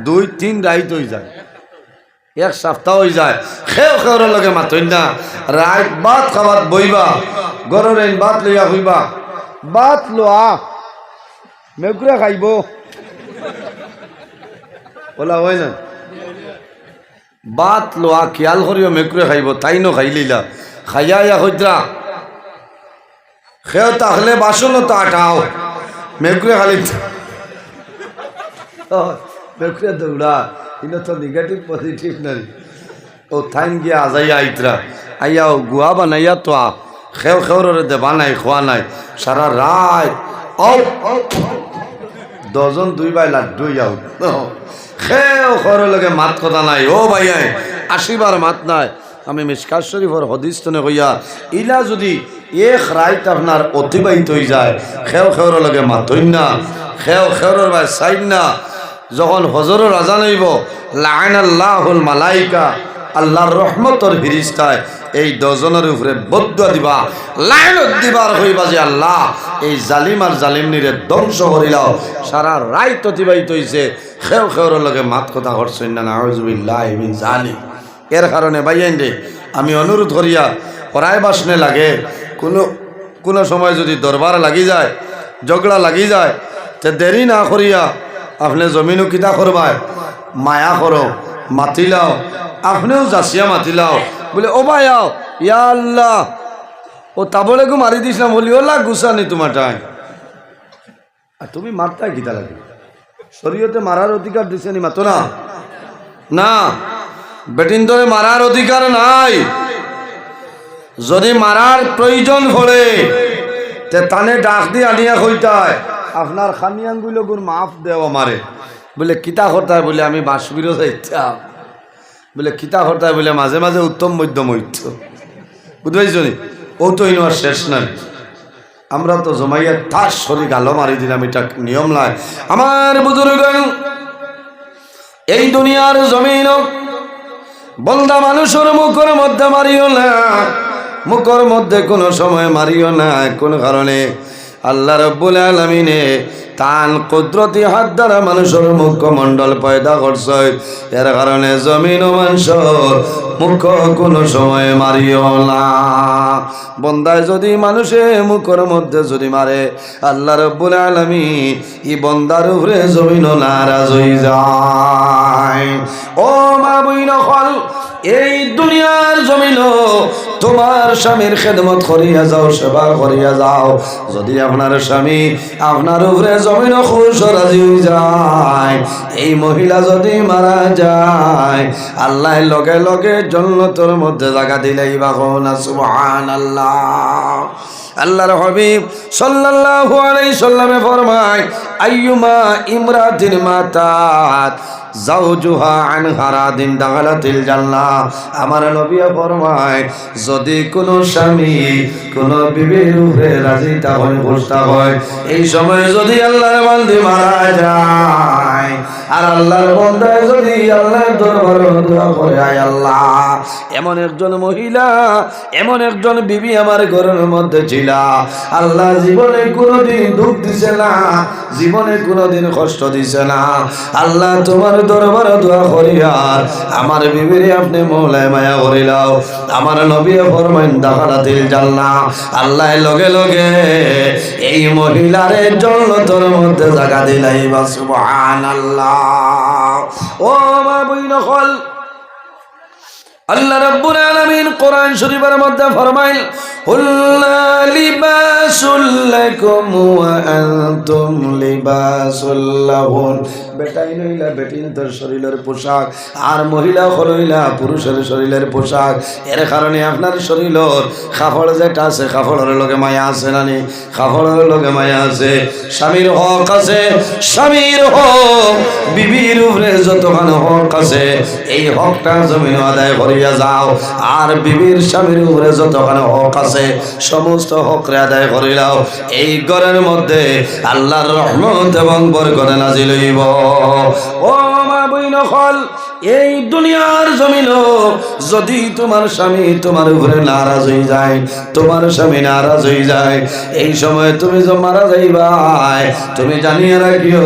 2-3 রাত হয়ে যায়, 1 সপ্তাহ হয়ে যায়, খেও খেওরের লগে মাতইন না। রাত বাদ খাবার বইবা গরের বাত লইয়া হইবা, বাত লোয়া মেঘুরা খাইব বলা হয় না, বাত লোয়া খেয়াল করিও মেঘুরে খাইব, তাই ন খাই লইলা খাইয়া ইয়া হইদ্রা খেয়ে তাহলে বাসন তো আটাও মেঘুরে খালি মেঘুরে দৌড়া এটা তো নেগেটিভ পজিটিভ নাই। ও থাইন গিয়া আজাইয়া আইতরা আইয়া গুয়া বানাইয়া তো খেও খেওরে দেবা নাই, খোয়া নাই, সারা রাত 10 জন 2 ভাই লাড্ডু যাও খেও খর লগে মাত কথা নাই। ও ভাই 80 বার মাত নাই। আমি মিশকাত শরীফর হদিস তনে কইয়া ইলা যদি 1 রাত আপনার অতিবাহিত হয়ে যায়, খেও খেওর লগে মাতইন না, খেওর ভাই সাইন না যখন হজরের আজান হইব লাআনাল্লাহুল মালাইকা আল্লাহর রহমতর ফিরিস্তায় এই দজনের উপরে বদুয়া দিবা লায়নত দিবার হইবা যে আল্লাহ এই জালিম আর জালিমনিরে ধ্বংস করিলাও সারা রাত অতিবাহিত হইছে খেওর লগে মাত কথা করছেন না নাউজুবিল্লাহি মিন জালিম এর কারণে ভাইয়ান রে আমি অনুরোধ করিয়া পড়ায় বাসনে লাগে কোনো সময় যদি দরবার লাগি যায় ঝগড়া লাগি যায় তে দেরি না করিয়া আপনি জমিনও কিতা করবায় মায়া করো মাতিলাও আপনিও যাচিয়া মাতিলাও বলে ও ভাই আও ইয়া আল্লাহ ও তাবলেগু মারি দিছিলাম বলি ওলা গুছানি তোমার টাই আর তুমি মারতাই কিতা লাগে শরীয়তে মারার অধিকার দিছে নি মাতো না না বেটিন ধরে মারার অধিকার নাই যদি মারার প্রয়োজন পড়ে তে তানে ডাক দিয়ে আনিয়া কইতায় আপনার খামিয়াঙ্গুলো গুণ মাফ দেও আমারে বলে কিতা হরতায় বলে আমি বাসবিরও যাইতাম বলে কিতা হরতায় বলে মাঝে মাঝে উত্তম মধ্যম হইত বুঝতে নি ও তো ইনো আর শেষ নাই আমরা তো জমাইয়া তার শরীর গালো মারি দিলাম এটা নিয়ম নাই আমার বুজুর্গ এই দুনিয়ার জমিন বন্দা মানুষের মুখের মধ্যে মারিও না মুখের মধ্যে কোনো সময় মারিও না কোন কারণে আল্লাহ রাব্বুল আলামিনে তান কুদরতি হাত দ্বারা মানুষের মুখমণ্ডল পয়দা করছে এর কারণে জমিন ও মানুষের মুখ কোনো সময় মারিও না বন্দায় যদি মানুষে মুখের মধ্যে যদি মারে আল্লাহ রাব্বুল আলামিন ই বন্দার উপরে জমিনও নারাজ হয়ে যায় ও মা বইন হল এই দুনিয়ার জমিন তোমার স্বামীর খেদমত করিয়া যাও সেবা করিয়া যাও যদি আপনার স্বামী আপনার উপরে জমিন খুশ রাজি হয়ে যায় এই মহিলা যদি মারা যায় আল্লাহ লগে লগে জান্নাতের মধ্যে জায়গা দিলেই বাখন সুবহানাল্লাহ আল্লাহর হাবিব সাল্লাল্লাহু আলাইহি সাল্লামে ফরমায় আইয়ুমা ইমরাতিন মাতাত জাওজুহা আনহা রাদিন দাখালাতিল জান্নাহ আমার নবী ফরমায় যদি কোনো স্বামী কোনো বিবির উপরে রাজি তা হয় খুশতা হয় এই সময় যদি আল্লাহর বান্দা মারা যায় আর আল্লাহর বান্দা যদি আল্লাহর দরবারে দোয়া করে আয় আল্লাহ এমন একজন মহিলা এমন একজন বিবি আমার ঘরের মধ্যে ছিল আল্লাহ জীবনে কোনোদিন দুঃখ দিছে না জীবনে কোনোদিন কষ্ট দিছে না আল্লাহ তোমার দরবারে দোয়া করিয়া আমার বিবিরে আপনি মওলায় মায়া করিলাও আমার নবী ফরমান দাখালাতিল জান্নাহ আল্লাহ লগে লগে এই মহিলারে জান্নাতের মধ্যে জায়গা দিলাই বা সুবহানাল্লাহ ও মা বইন হল আল্লাহ রাব্বুল আলামিন কোরআন শরীফের মধ্যে ফরমাইল হুল্লা লিবাসুল লাকুম ওয়া আনতুম লিবাসুল লাহুন বেটাই নইলা বেটিন তোর শরীরের পোশাক আর মহিলা হইলা পুরুষের শরীরের পোশাক এর কারণে আপনার শরীরের কাপড় যেটা আছে কাপড়ের লগে মায়া আছে নানি কাপড়ের লগে মায়া আছে স্বামীর হক আছে স্বামীর হক বিবির উপরে যতখানি হক আছে এই হকটা জমিন আদায় করিয়া যাও আর বিবির স্বামীর উপরে যতখানি হক আছে সমস্ত হক আদায় করিলাও এই ঘরের মধ্যে আল্লাহর রহমত এবং বরকত নাজিল হইব ও মা বইন হল এই দুনিয়ার জমিন যদি তোমার স্বামী তোমার উপরে নারাজ হয়ে যায় তোমার স্বামী নারাজ হয়ে যায় এই সময় তুমি যে মারা যাইবাই তুমি জানিয়ে রাখিও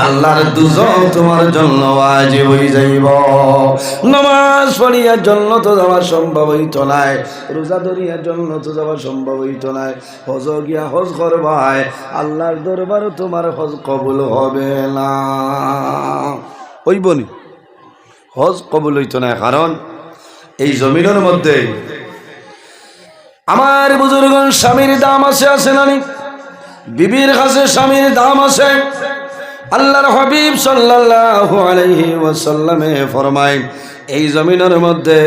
আল্লাহর দুজক তোমার জন্য ওয়াজিব হয়ে যাইব নামাজ পড়িয়ার জন্য তো যাওয়া সম্ভব হইত নাই রোজা ধরিয়ার জন্য তো যাওয়া সম্ভব হইত নাই হজ গিয়া হজ করবাই আল্লাহর দরবারে তোমার হজ কবুল হবে না হইবনি হজ কবুল হইত না কারণ এই জমিনের মধ্যে আমার বুজুর্গ স্বামীর দাম আছে নানি বিবির কাছে স্বামীর দাম আছে আল্লাহর হাবিব সাল্লাল্লাহু আলাইহি ওয়াসাল্লামে ফরমায় এই জমিনের মধ্যে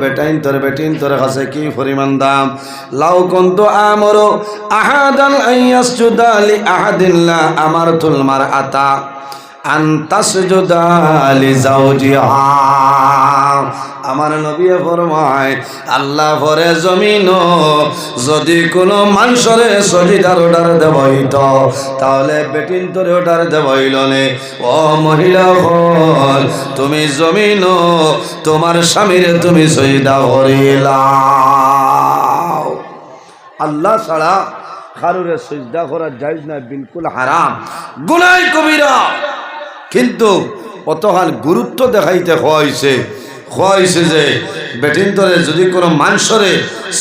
বেটিন তোর কাছে কি পরিমাণ দাম লাউ কুনতু আমরু আহাদান আইয়াসজুদা লি আহাদিল্লা আমারতুল মারআতা আন তাসজুদা লি যাওজিহা আমার নবী ফরমায় আল্লাহ পরে জমিন যদি কোনো মানুষরে সজিদার অর্ডার দেব হইতো তাহলে বেটিন তোরে অর্ডার দেব হইল নে। ও মহিলা হল তুমি জমিন তোমার স্বামীরে তুমি সজিদা করিলা। আল্লাহ ছাড়া কারুরে সজদা করা জায়েজ না, বিলকুল হারাম, গুনাহ কবিরা। কিন্তু অতহাল গুরুত্ব দেখাইতে হয়েছে যে বেটিন তরে যদি কোনো মানুষরে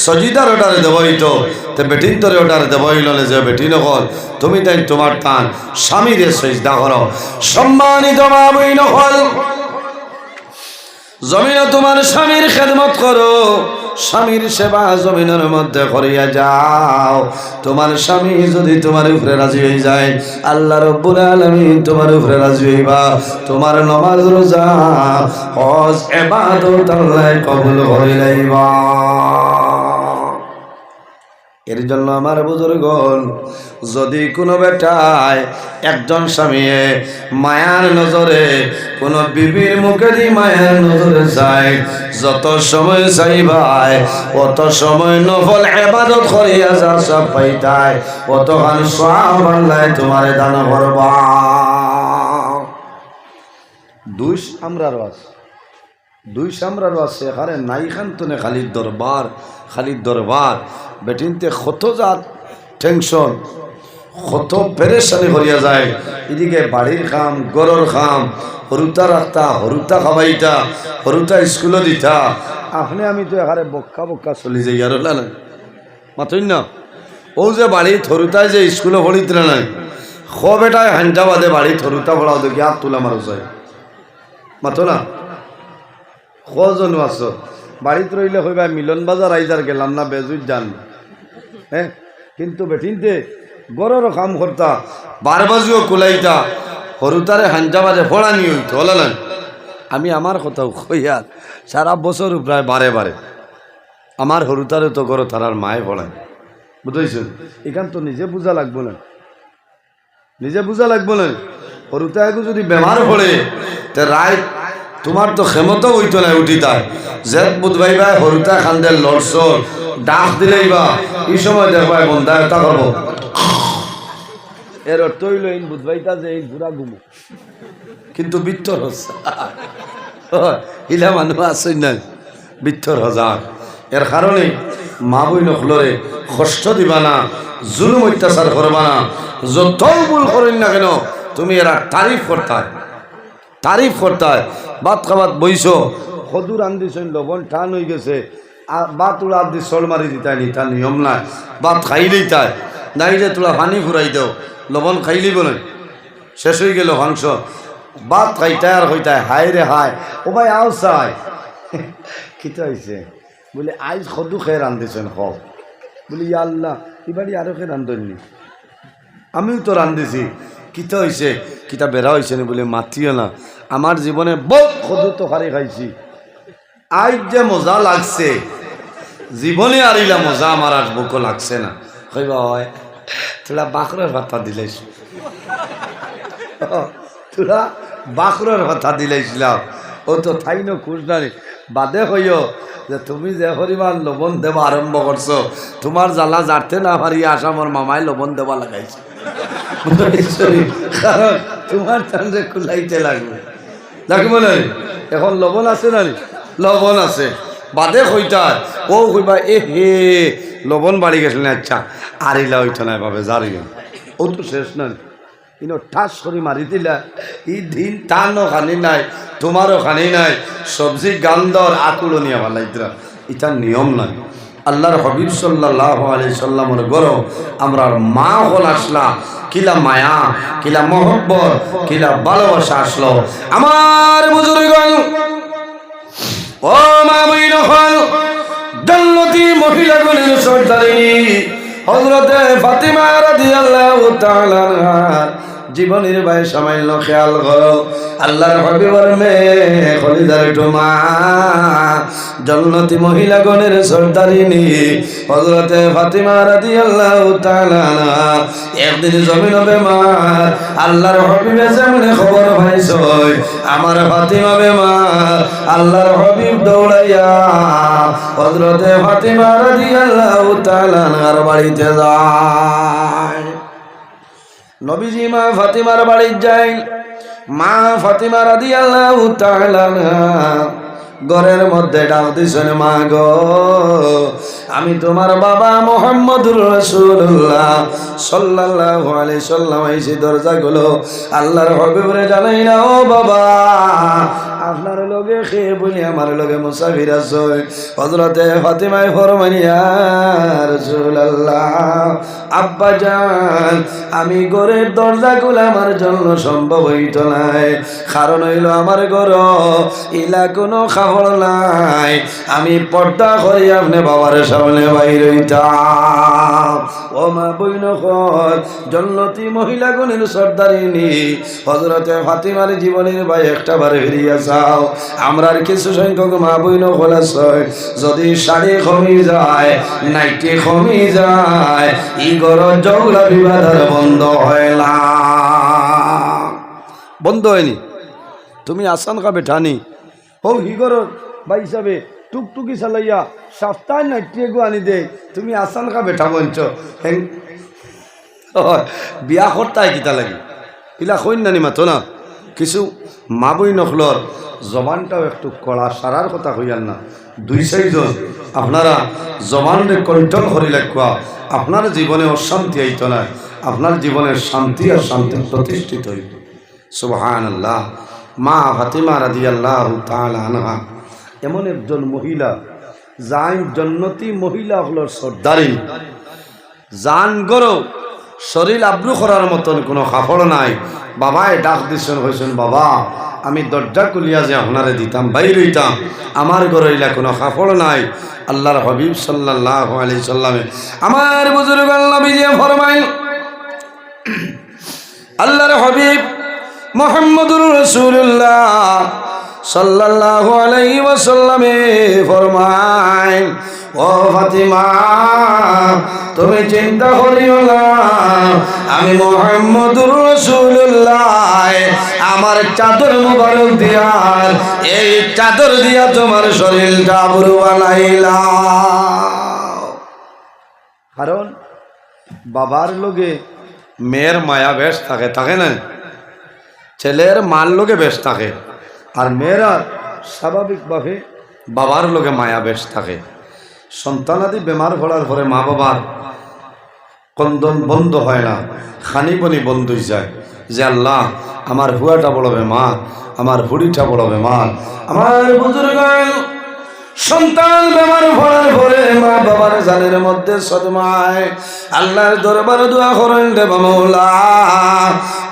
সজিদার অর্ডারে দেব হইতো তো বেটিন তরে অর্ডার দেব হইল না যে বেটিন হল তুমি তাই তোমার টান স্বামীরে সজদা করো। সম্মানিত মা বইন হল জমিনে তোমার স্বামীর খেদমত করো, স্বামীর সেবা জমিনের মধ্যে করিয়া যাও। তোমার স্বামী যদি তোমার উপরে রাজি হয়ে যায় আল্লাহ রাব্বুল আলামিন তোমার উপরে রাজি হইবা। তোমার নামাজ রোজা হজ ইবাদত আল্লাহ কবুল করে লইবা। এর জন্য আমার বুজুর্গণ যদি কোনো বেটায় একজন স্বামীয়ে মায়ার নজরে কোনো বিবির মুখে দি মায়ার নজরে যায় যত সময় চাইবাই অত সময় নফল ইবাদত করিয়া যা সব পাইতাই অতখান সওয়াব আল্লাহ তোমারে দান করবা। দুই সামরারও আছে এখানে নাই খান্তনে খালির দরবার বেটিনতে কত জাত টেনশন কত পেরেশানি করিয়া যায়। এদিকে বাড়ির খাম গরর খাম হরুতা রাখতা হরুতা খাবাইতা হরুতা স্কুলে দিতা আপনি আমি তো এখানে বক্কা চলি যাই আর না মাতই না। ও যে বাড়ি থরুতায় যে স্কুলে পড়িত নাই খ বেটায় হান্টা বাদে বাড়ি থরুতা পড়াও দেখি আর তোলা মারো যায় মাতো না। কজনও আছো বাড়িতে রইলে কইবা মিলন বাজার আইজার গেলাম না বেজুর যান। হ্যাঁ কিন্তু বেঠিনতে গরর কাম করতা বারবাজিও কুলাইতা হরুতারে হাঞ্জা বাজে ফোড়ানি হইতো হল না। আমি আমার কথাও কইয়া সারা বছর প্রায় বারে আমার হরুতারে তো গরো তারার মায়ে ফোড়ায় বুঝেছেন। এখান তো নিজে বুঝা লাগবো না হরুতাকে যদি বেমার পড়ে তে রায় তোমার তো ক্ষমতা হইতো না উঠি তাই যে বুধবাইবা হরুতা খান্দের লড়সর ডাক দিলেইবা এই সময় দেখবা বন্ধা এটা করবো এর অর্থ হইল এই বুধবাইতা যে এই ঘুরা ঘুমো কিন্তু বিত্তর হচ্ছে ইলা মানুষ আছে না বিত্তর হাজার। এর কারণে মা বই নখলরে কষ্ট দিবা না, জুলুম অত্যাচার করবা না, যত ভুল করেন না কেন তুমি এরা তারিফ করতায় ভাত খাবাত বইছো সদুর আন্দিছেন লবণ টান হয়ে গেছে ভাত উড়া দি চল মারি দিতাই নি তার নিয়ম নাই। ভাত খাইলেই তাই নাই যে তোলা পানি ঘুরাই দেও লবণ খাইলেই বলেন শেষ হয়ে গেল মাংস ভাত খাইতায় আর হইতায় হাই রে হাই ও ভাই আও চাই কিতা হয়েছে বলে আইজ সদু খেয়ে রান্ধিছেন খ বলি ইয়া আল্লাহ এবারই আরো খেয়ে রান্ধননি আমিও তো রান্ধিছি কিতা হয়েছে কিতা বেড়া হয়েছে না বলে মাতিও না। আমার জীবনে বহুত সদু তরকারি খাইছি আজ যে মজা লাগছে জীবনে আরিলা মজা আমার আর বুকও লাগছে না। কইবা হয় তোরা বাকরের ভাতা দিলাইছ তোরা বাকরের ভাতা দিলাইছিলাম ও তো থাইনো খুঁজনারি বাদে হইও যে তুমি যে পরিমাণ লবণ দেওয়া আরম্ভ করছো তোমার জ্বালা জারতে না পারিয়া আসামর মামায় লবণ দেওয়া লাগাইছে কারণ তোমার টানরে কুলাইতে লাগবে না। এখন লবণ আছে না লবণ আছে বাদে হইতার ও কইবা এ হে লবণ বাড়ি গেছিল না আচ্ছা আরিলা হইত না ভাবে জারি ও তো শেষ না কিন্তু ঠাস করে মারি দিলা ই দিন টানও খানি নাই তোমারও খানি নাই সবজি গান্দর আকুলো নিয়ে ভালাইতরা ইটার নিয়ম নাই। আল্লাহর হাবিব সাল্লাল্লাহু আলাইহি সাল্লামের গরম আমরা মা হল আসলা কিলা মায়া কিলা মহব্বত কিলা ভালোবাসা আসলো আমার বুজুর্গগণ। ও মা বইন হল জান্নাতি মহিলাগুলির সর্দারিনী হযরতে ফাতিমা রাদিয়াল্লাহু তাআলা জীবনের ভাই সামান্য খেয়াল করো আল্লাহর হাবিবের মেয়ে খলিদার টুমা জান্নাতি মহিলাগণের সর্দারিনী হযরতে ফাতিমা রাদিয়াল্লাহু তাআলা একদিন জমিনে বেমার আল্লাহর হাবিবে যেমনে খবর পাইছে আমার ফাতিমা বেমার আল্লাহর হাবিব দৌড়াইয়া হযরতে ফাতিমা রাদিয়াল্লাহু তাআলা আর বাড়িতে যায় নবীজি মা ফাতিমার বাড়ি যায় মা ফাতিমা রাদিয়াল্লাহু তাআলা ঘরের মধ্যে ডাক দিছেন মা গো আমি তোমার বাবা মুহাম্মদুর রাসূলুল্লাহ সাল্লাল্লাহু আলাইহি সাল্লাম এসে দরজা গুলো আল্লাহর হাবিবরে জানাই না ও বাবা আপনার লগে খেয়ে বলি আমার লগে মুসাফির আছে হযরতে ফাতিমায় ফরমান ইয়া রাসূলুল্লাহ আব্বা জান আমি ঘরের দরজা গুলো আমার জন্য সম্ভব হইতো নাই কারণ হইল আমার ঘর ইলা কোনো খাবার নাই আমি পর্দা করি আপনি বাবার সামনে বাইর হইতাম ও মা বইন জান্নাতি মহিলাগণের সর্দারিনী হযরতে ফাতিমার জীবনের ভাই একটা বারে ফিরিয়া যাও আমরার কিছু সংখ্যক মা বইন আছে যদি শাড়ি কমি যায় নাইটি কমি যায় ই ঘর ঝগড়া বিবাদ আর বন্ধ হয় না বন্ধ হয়নি তুমি আসান কা বেঠানি হো হিগর ভাই হিসাবে টুকটুকি চালাইয়া সপ্তাহ নাইটি গো আনি দে তুমি আসান কা বেঠা বঞ্চ বিয়া করতাই কিতা লাগে ইলা কইন নানি মাথো না কিছু মা বই নখলর জবানটাও একটু কড়া সারার কথা কইয়ান না দুই চারজন আপনারা জবানরে কন্ট্রোল করি রাখবা আপনার জীবনে অশান্তি আইত না আপনার জীবনের শান্তি আর শান্তি প্রতিষ্ঠিত হইত সুবহানাল্লাহ মা ফাতিমা রাদিয়াল্লাহু তাআলা আনহা এমন একজন মহিলা যাই জান্নাতি মহিলা হলো সর্দারিনী জান গরো শরীর আব্রু করার মতন কোনো কাপড় নাই বাবায় ডাক দিছেন হইছেন বাবা আমি দরজা খুলিয়া যে আপনারে দিতাম বাইর হইতাম আমার ঘরে ইলা কোনো কাপড় নাই আল্লাহর হাবিব সাল্লাল্লাহু আলাইহি সাল্লামে আমার বুজুর্গ নবীজি ফরমাইল আল্লাহর হাবিব মুহাম্মদুর রাসূলুল্লাহ সাল্লাল্লাহু আলাইহি ওয়াসাল্লামে ফরমায় ও ফাতিমা তুমি চিন্তা করিও না আমি মুহাম্মদুর রাসূলুল্লাহ আমার চাদর মুবারক দিয়া এই চাদর দিয়া তোমার শরীরটা আবরু বানাইলাম কারণ বাবার লগে মেয়ের মায়া বেশ থাকে থাকে না ছেলের মার লগে বেশ থাকে আর মেয়েরা স্বাভাবিকভাবে বাবার লগে মায়া বেশ থাকে সন্তানাদি বেমার পড়ার পরে মা বাবার কন্দন বন্ধ হয় না খানি পানি বন্ধ হয়ে যায় যে আল্লাহ আমার হুয়াটা বড় বেমার আমার হুড়িটা বড় বেমার আমার বুজুর্গ সন্তান বেমার পড়ার পরে মা বাবার জানের মধ্যে সদমায় আল্লাহর দরবার দোয়া করেন রে মাওলা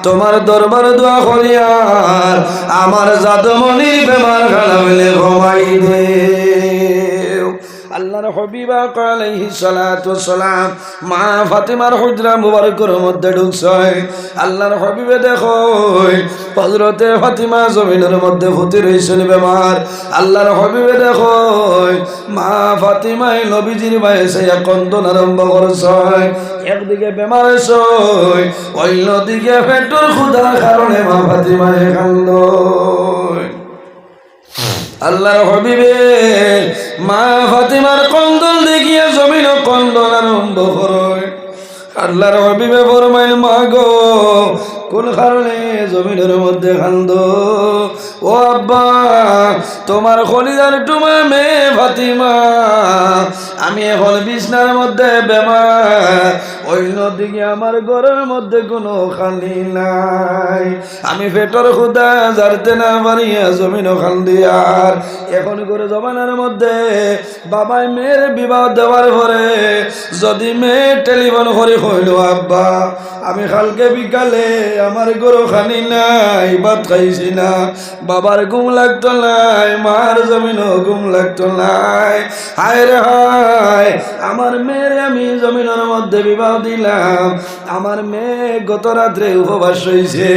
তোমার দরবার দোয়া করিয়ার আমার জাদুমণির বেমার খানা মিলে ঘুমাই দে আল্লাহর হাবিব আলাইহিস সালাতু ওয়াসসালাম মা ফাতিমার হুজরা মুবারকের মধ্যে ঢুকছে আল্লাহর হাবিবে দেখো হযরতে ফাতিমা জমিনের মধ্যে ফুটে রইছেন বেমার আল্লাহর হাবিবে দেখো মা ফাতিমা নবীজির বয়সে কন্দন আরম্ভ করছে একদিকে বেমার আছে অন্যদিকে পেটের ক্ষুধার কারণে মা ফাতিমা কান্দে আল্লাহর হাবিবে মা ফাতিমার কন্দন দেখিয়া জমিন কন্দন আরম্ভ করে আল্লাহর হাবিবে ফরমাইল মা গো কোন কারণে জমিনের মধ্যে কান্দো ও আব্বা তোমার খলিদার টুমা মেয়ে ফাতিমা আমি এখন বিছনার মধ্যে বেমার অন্যদিকে আমার ঘরের মধ্যে কোনো খালি নাই আমি পেটের ক্ষুধা জারতে না পারিয়া জমিন কান্দি আর এখন করে জমানার মধ্যে বাবাই মেয়ের বিবাহ দেওয়ার পরে যদি মেয়ে টেলিফোন করে কইল আব্বা আমি কালকে বিকালে আমার গরু খানি নাই ভাত খাইছি না বাবার ঘুম লাগতো নাই মার জমিনও ঘুম লাগতো নাই হায় রে হায় আমার মেয়ের আমি জমিনের মধ্যে বিবাহ দাও দিলাম। আমার মেয়ে গত রাত্রে উপবাস হয়েছে,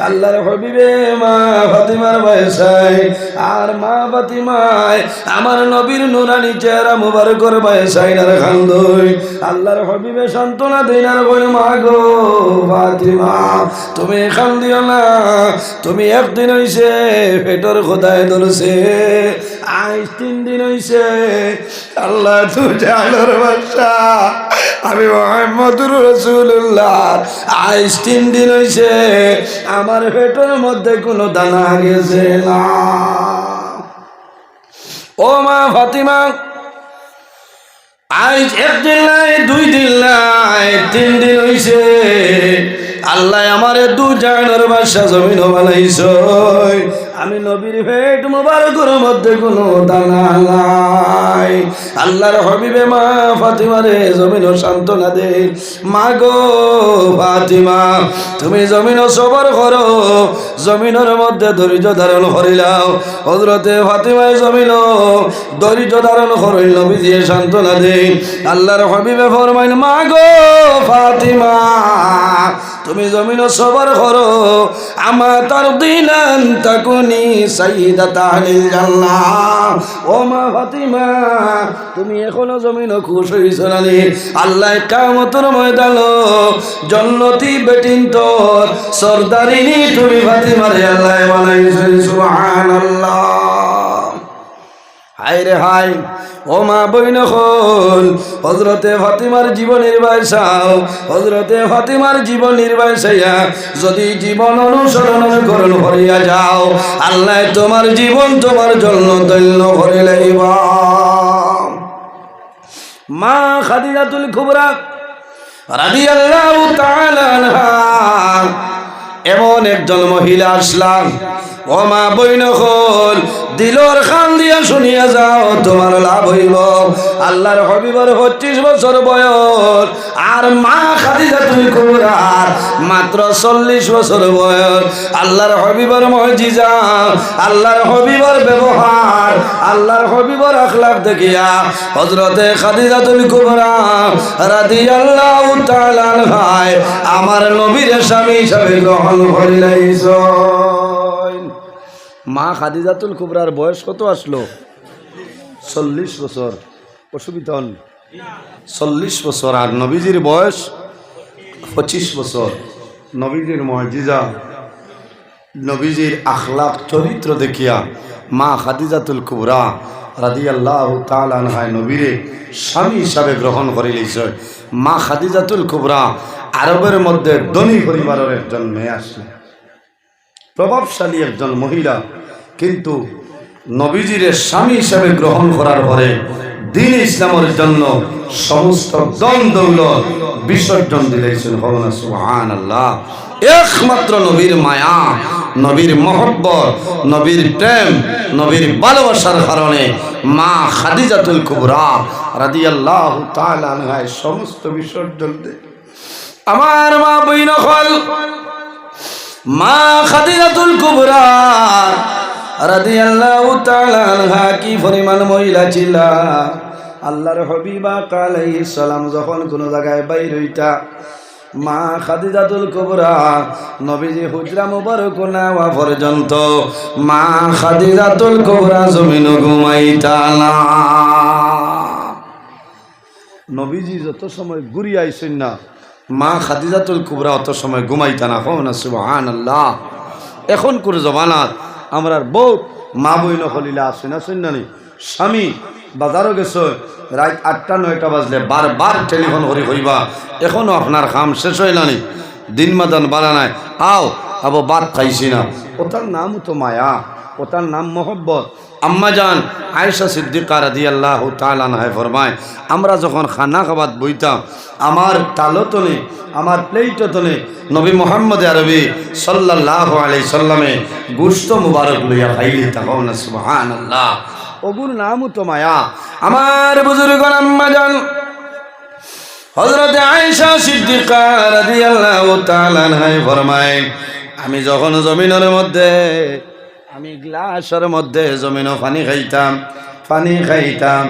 আল্লাহর হাবিবে মা ফাতিমার বয়সায়, আর মা ফাতিমায় আমার নবীর নুরানি চেহারা মুবারকর বয়সায় না খান্দই। আল্লাহর হাবিবে সান্ত্বনা দেন আর বলে, মা গো ফাতিমা তুমি খান্দিও না, তুমি একদিন হইছে পেটর খোদায় ধরছে, আজ 3 দিন হইছে। আল্লাহ তুই জানোর বাদশা, আমি মুহাম্মদুর রাসূলুল্লাহ, আজ 3 দিন হইছে আমার পেটের মধ্যে কোনো দানা গেছে না। ও মা ফাতিমা, আজ 1 দিন নাই, 2 দিন নাই, 3 দিন হইছে আল্লাহ আমারে 2 জাহানের বাদশা জমিন বানাইছ। আমি নবীর পেট মুবারকের মধ্যে কোনো দানা নাই। আল্লাহর হাবিবে মা ফাতিমারে জমিন সান্ত্বনা দে, মা গো ফাতিমা তুমি জমিন সবর করো, জমিনের মধ্যে ধৈর্য ধারণ করিলাও। হযরতে ফাতিমায় জমিন ধৈর্য ধারণ করিল, নবীজি সান্ত্বনা দে। আল্লাহর হাবিবে ফরমাইল, মা গো ফাতিমা তুমি জমিন সবর করো, আমা তার দিনান তাকুনি সাইয়্যিদাতা আহলিল জান্নাহ। ও মা ফাতিমা তুমি এখনো জমিন খুশ হইছ না নি? আল্লাহ কিয়ামতের ময়দানে জান্নাতি বেটিন তোর সরদারিনী তুমি ফাতিমারে আল্লাহ বানাইছে। সুবহানাল্লাহ। হায় রে হায়, ও মা বইন হল হযরতে ফাতিমার জীবন নির্বাচাও, হযরতে ফাতিমার জীবন নির্বাচাইয়া যদি জীবন অনুসরণ করণ করিয়া যাও, আল্লাহ তোমার জীবন তোমার জন্য ধন্য করে লইবা। মা খাদিজাতুল কুবরা রাদিয়াল্লাহু তাআলা আনহা এমন একজন মহিলা আসলাম। ও মা বইন হল দিলর খান দিয়া শুনিয়া যাও, তোমার লাভ হইব। আল্লাহর হাবিবের 25 বছর বয়স, আর মা খাদিজাতুল কুবরার মাত্র 40 বছর বয়স। আল্লাহর হাবিবের মুজিজা, আল্লাহর হাবিবের ব্যবহার, আল্লাহর হাবিবের আখলাক দেখিয়া হযরতে খাদিজাতুল কুবরা রাদিয়াল্লাহু তাআলা আনহা আমার নবীর স্বামী হিসাবে গ্রহণ করিলাইছ। মা খাদিজাতুল কুবরার বয়স কত আসলো? 40 বছর। অসুবিধা হল 40 বছর, আর নবীজির বয়স 25 বছর। নবীজির মুজিজা, নবীজির আখলাক চরিত্র দেখিয়া মা খাদিজাতুল কুবরা রাদিয়াল্লাহু তাআলা আনহা নবীরে স্বামী হিসাবে গ্রহণ করিলেছ। মা খাদিজাতুল কুবরা আরবের মধ্যে ধনী পরিবারের একজন মেয়ে আসলে, প্রভাবশালী একজন মহিলা, কিন্তু নবীজির স্বামী হিসাবে গ্রহণ করার পরে দ্বীন ইসলামের জন্য সমস্ত ধন দৌলত বিসর্জন দিলেছেন। সুবহানাল্লাহ। একমাত্র নবীর মায়া, নবীর মহব্বত, নবীর প্রেম, নবীর ভালোবাসার কারণে মা খাদিজাতুল কুবরা রাদিয়াল্লাহু তাআলা আনহা সমস্ত বিসর্জন দেন। আমার মা বইন হল মা খাদিজাতুল কুবরা রাদিয়াল্লাহু তাআলা আনহা কি পরিমাণ মহিলা ছিল। আল্লাহর হাবিবা আলাইহিস সালাম যখন কোনো জায়গায় বাইর হইতা, মা খাদিজাতুল কুবরা নবীজি হুজরা মুবারক নেওয়া পর্যন্ত মা খাদিজাতুল কুবরা জমিন ঘুমাইতা না। নবীজি যত সময় ঘুরিয়ে আইছেন না, মা খাদিজাতুল কুবরা অত সময় ঘুমাইতা না। সুবহানাল্লাহ। এখন করে জমানাত আমরা বহুত মা বইন হলিলা আসেন আসেন না নি, স্বামী বাজারও গেছে রাত 8টা 9টা বাজলে বারবার টেলিফোন করি হইবা, এখনো আপনার কাম শেষ হয় না নি, দিন মাদান বানা নাই, আও আবো বাদ খাইছি না। ওটার নাম তো মায়া, ওটার নাম মোহব্বত। আম্মা জান আয়েশা সিদ্দিকা রাদিয়াল্লাহু তাআলা আনহা ফরমায়, আমরা যখন খানা খাবাত বইতাম, আমার তালতনে, আমার প্লেটতনে নবী মুহাম্মদ আরবি সাল্লাল্লাহু আলাইহি সাল্লামে গোশত মুবারক লইয়া খাইলে তখন। সুবহানাল্লাহ। ওগুর নামও তো মায়া। আমার বুজুর্গণ আম্মা জান হযরত আয়েশা সিদ্দিকা রাদিয়াল্লাহু তাআলা আনহা ফরমায়, আমি যখন জমিনের মধ্যে, আমি গ্লাসের মধ্যে জমিনও পানি খাইতাম, পানি খাইতাম,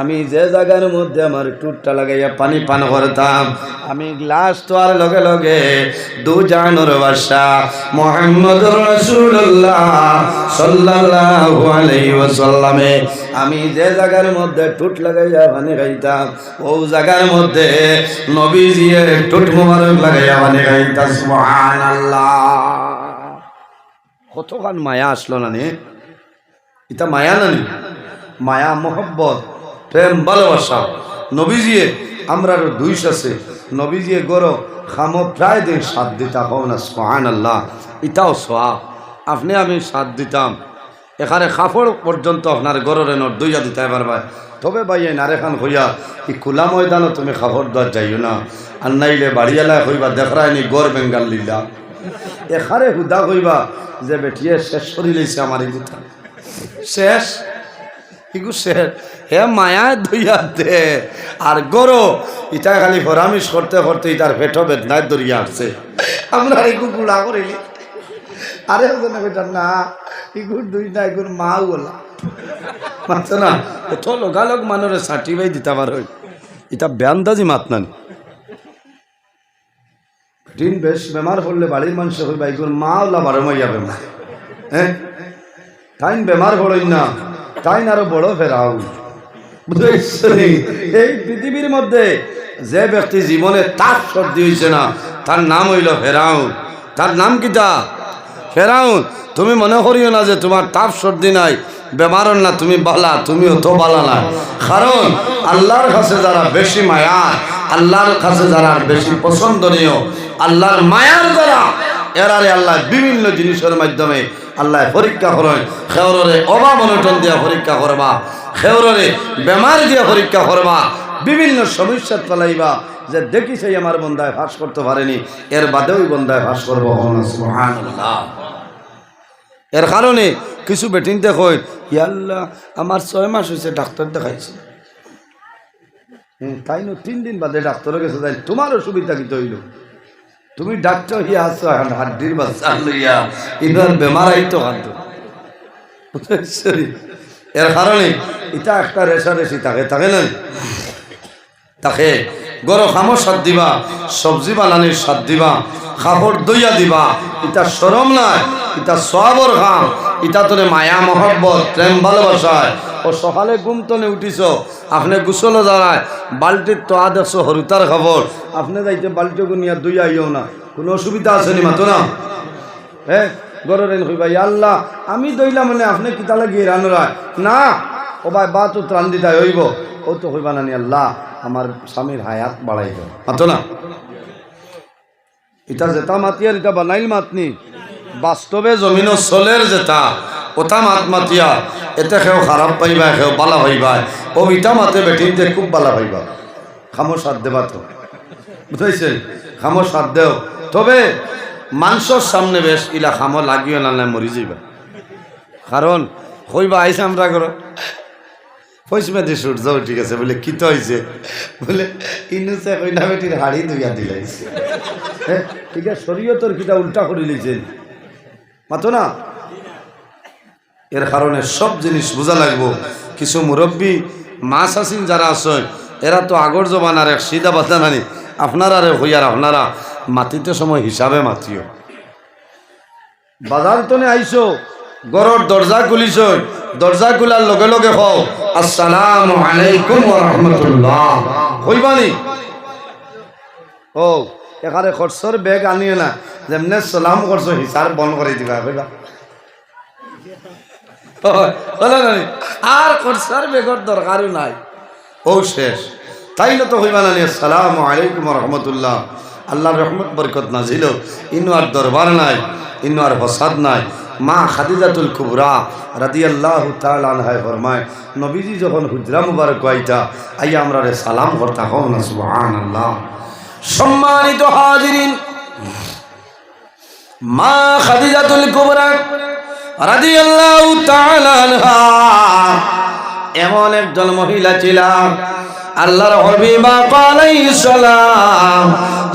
আমি যে জায়গার মধ্যে আমার টুটটা লাগাইয়া পানি পান করতাম, আমি গ্লাস তোয়ার লগে লগে দু জানোর বাসা মুহাম্মদুর রাসূলুল্লাহ সাল্লাল্লাহু আলাইহি ওয়াসাল্লামে আমি যে জায়গার মধ্যে টুট লাগাইয়া পানি খাইতাম ও জায়গার মধ্যে নবীজির টুট মোবারক লাগাইয়া পানি খাইতাম। সুবহানাল্লাহ। কতখান মায়া আসলো না নে, এটা মায়া নানি, মায়া মোহব্বত প্রেম ভালোবাসা। নবীজিয়ে আমরা দুইশ আছে, নবীজিয়ে গরো খামো প্রায় দিন সাথ দিতা হও না। সুবহানাল্লাহ। এটাও সোয়া আপনি আমি সাথ দিতাম, এখানে কাপড় পর্যন্ত আপনার গরের নর দইয়া দিতে পারবাই। তবে ভাই এই নারেখান হইয়া এই খোলা ময়দানও তুমি কাপড় দেওয়ার যাইও না, আর নাইলে বাড়িয়ালায় হইবা দেখরাই নি গড় বেঙ্গাল লিলা এখানে হুদা হইবা যে বেটিয়ে শেষ করি লইছে আমার এগুতা শেষ ইগু শেষ হে মায়া দইয়া দে আর গরো ইটা খালি ফরামিশ করতে করতে ইটার পেটো বেদনায় দরিয়া আসছে আমরা এগু গুড়া করিলি। আরে বেটা না ইগুর দুই না এগুর মা বলা মানছে না, এত লগালগ মানুষের সার্টিফাই দিতে পার হই এটা বেআন্দাজি মাত নানি। দিন বেশ বেমার পড়লে বাড়ির মানুষ হইবা এগুর মা ওলা বারো মাইয়া বেমার, হ্যাঁ তাইন বেমার পড়ই না তাইন আরো বড় ফেরাও। এই পৃথিবীর মধ্যে যে ব্যক্তি জীবনে তার সর্দি হয়েছে না তার নাম হইল ফেরাউন। তার নাম কিতা? ফেরাউন। তুমি মনে করিও না যে তোমার তাপ সর্দি নাই বেমারও না তুমি বালা, তুমিও তো বালা না। কারণ আল্লাহর কাছে যারা বেশি মায়া, আল্লাহর কাছে যারা বেশি পছন্দনীয়, আল্লাহর মায়ার দ্বারা এরারে আল্লাহ বিভিন্ন জিনিসের মাধ্যমে আল্লাহ পরীক্ষা করেন। খেওরে অভাব অনটন দিয়া পরীক্ষা করবা, খেওরে বেমার দিয়া পরীক্ষা করবা, বিভিন্ন সমস্যার ফেলাইবা যে দেখি সেই আমার বন্ধায় ফাঁস করতে পারেনি এর বাদেও বন্ধায় ফাঁস করবো। সুবহানাল্লাহ। এর কারণে কিছু বেটিন দেখো ইয়াল্লাহ আমার 6 মাস হয়েছে ডাক্তার দেখাইছে, তাই না 3 দিন বাদে ডাক্তারের কাছে যাই তোমার অসুবিধা কি হইল? তুমি ডাক্তার হইয়া আসছো হাড্ডির বাচ্চা লইয়া এবার বেমার আইতো হাত। এর কারণে এটা একটা রেশারেশি থাকে থাকে না, তাকে গরো খামো সাথ দিবা, সবজি বানানির সাথ দিবা, খাপড় দইয়া দিবা, এটা শরম নাই, এটা সবর খাম, এটা তোরে মায়া মহব্বত প্রেম ভালোবাসায়। ও সকালে ঘুমতনে উঠিছ আপনি গুসলো দাঁড়ায় বালতির তো দেখছো হরুতার খবর, আপনি যাইতে বালতি গুনিয়া দইয়া আইও না, কোনো অসুবিধা আছে নি মাতো না? হ্যাঁ গরের হইবা আল্লাহ আমি দইলা মানে আপনি কিতা লাগিয়ে রানোরায় না ও ভাই বা তো ত্রাণ দিতে হইব, ও তো হইবা না নি আল্লাহ আমার স্বামীর হায়াত বাড়াই দাও মাতো না। এটা যেটা মাতিয়ার এটা বানাইল মাতনি, বাস্তবে জমিন চলের যেটা ওটা মাত মাতিয়া এতে সেও খারাপ পাইবা সেও বালা হইবা, ও ইটা মাতে বেটিনতে খুব বালা হইবা। খামো সাথ দেবা তো বুঝাইছে, খামো সাথ দেও, তবে মানুষের সামনে বেশ ইলা খামো লাগিও না মরি যাইবা। কারণ হইবা আইসে আমরা করো পয়সা দিয়ে সূর্য ঠিক আছে বলে কি তো হয়েছে বলে ইনুসে কইনা বেটির হাড়ি ধুইয়া দিলাইছে। হ্যাঁ ঠিক আছে শরীয়তর কিটা উল্টা করে লিছেন মাতো না। এর কারণে সব জিনিস বোঝা লাগবো। কিছু মুরব্বী মাছ আসিন যারা আছেন এরা তো আগর জমানার এক সিধা বাধা নানি, আপনারা রে হইয়ার আপনারা মাতিতে সময় হিসাবে মাতিও। বাজার তনে আইসো গরর দরজা খুলিছ, দরজা খোলার লগে লগে কও আসসালামু আলাইকুম ওয়া রাহমাতুল্লাহ কইবানি। ও এখানে খরচর ব্যাগ আনিও না, যেমনে সালাম করছো হিসাব বন্ধ করে দিবা কইবা আর খরচর ব্যাগর দরকারও নাই, ও শেষ। তাই না তো হইবা না আসসালামু আলাইকুম ওয়া রাহমাতুল্লাহ, আল্লাহর রহমত বরকত নাজিল, ইনু আর দরবার নাই, ইনু আর ফসাদ নাই। মা খাদিজাতুল কুবরা রাদিয়াল্লাহু তাআলা আনহা ফরমায় নবীজি যখন হুজরা মুবারক আইতা আইয়া আমরা রে সালাম করতা হও না। সুবহানাল্লাহ। সম্মানিত হাজিরিন, মা খাদিজাতুল কুবরা রাদিয়াল্লাহু তাআলা আনহা এমন একজন মহিলা ছিলেন আল্লাহর হাবিব আলাইহিস সালাম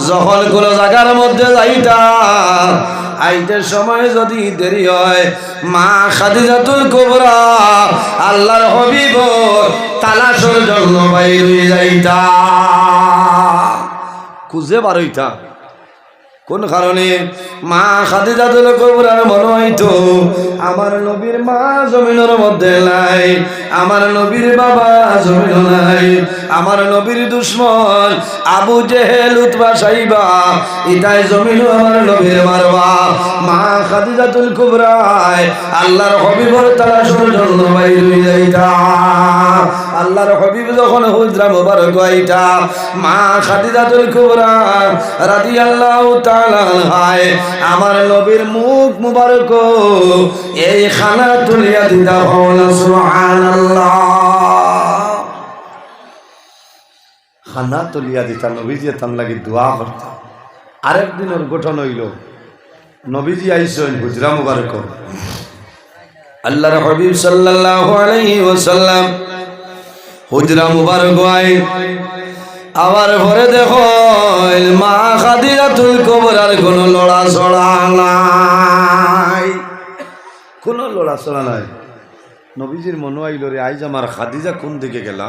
যখন কোন জায়গার মধ্যে যাইতা আইতে সময় যদি দেরি হয় মা খাদিজাতুল কুবরা আল্লাহর হাবিব তালাশের জন্য বাইর হয়ে যাইতা, খুঁজে বার হইতা। কোন কারণে? মা খাদিজাতুল কুবরার মনে হইতো আমার নবীর মা জমিনের মধ্যে নাই, আমার নবীর বাবা জমিন নাই, আমার নবীর দুশ্মন আবু জেহেল উতবা সাইবা ইতাই জমিন আমার নবীর মারবা। মা খাদিজাতুল কুবরায় আল্লাহর হাবিবের তালাশের জন্য বাইর হয়ে যাইতা। আল্লাহর হাবিব যখন হুজরা মুবারক আইতা মা খাদিজাতুল কুবরা রাদিয়াল্লাহু তাআলা আনহা আমার নবীর মুখ মুবারক এই খানা তুলিয়া দিতা। সুবহানাল্লাহ, খানা তুলিয়া দিতা। নবীজি তার লাগি দোয়া করতা। আরেকদিনের গঠন হইল নবীজি আইসেন হুজরা মুবারক, আল্লাহর হাবিব সাল্লাল্লাহু আলাইহি ওয়াসাল্লাম হুজরা মুবারক আই আবার পরে দেখো মা খাদিজাতুল কুবরার কোন লড়াচড়া নাই, কোন লড়াচড়া নাই। নবীজির মনে আইল রে আইজ আমার খাদিজা কোন দিকে গেলা,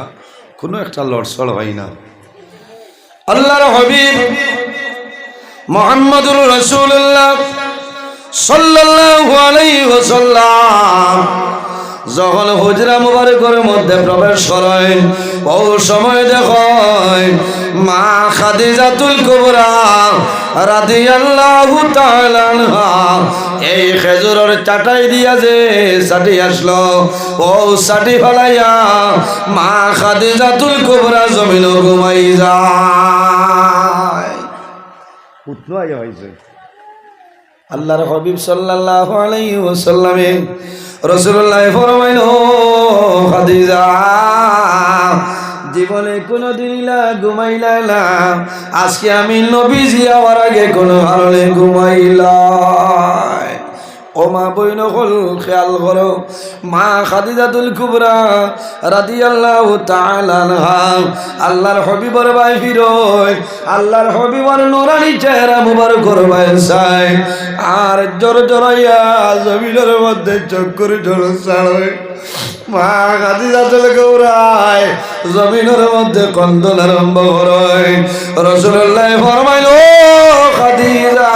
কোনো একটা লড়ছড় হয় না। আল্লাহর হাবিব মুহাম্মদুর রাসূলুল্লাহ সাল্লাল্লাহু আলাইহি ওয়াসাল্লাম যখন হুজরা মুবারকের মধ্যে প্রবেশ করেন ও সময় দেখেন মা খাদিজাতুল কুবরা রাদিয়াল্লাহু তাআলা আনহা এই খেজুরের চাটাই দিয়া যে সাটি আসলো ও সাটি ফলাইয়া মা খাদিজাতুল কুবরা জমিন ঘুমাই যায়। উঠলো আইয়া হয়েছে আল্লাহর হাবিব সাল্লাল্লাহু আলাইহি ওয়াসাল্লামে রাসূলুল্লাহ ফরমাইল খাদিজা জীবনে কোনদিন ঘুমাইলা না, আজকে আমি নবীজি হওয়ার আগে কোনো কারণে ঘুমাইলাই। ও মা বইন হল খেয়াল করো মা খাদিজাতুল কুবরা রাদিয়াল্লাহু তাআলা আনহা আল্লাহর হাবিবের ভাই ফিরোয় আল্লাহর হাবিবের নূরানি চেহারা মুবারকের ভাই চাই আর জোর জোরাইয়া জমিনের মধ্যে চক্কর ঝড় ছাড়ে। মা খাদিজাতুল কুবরা জমিনের মধ্যে কন্দন আরম্ভ করে। রাসূলুল্লাহ ফরমাইল ও খাদিজা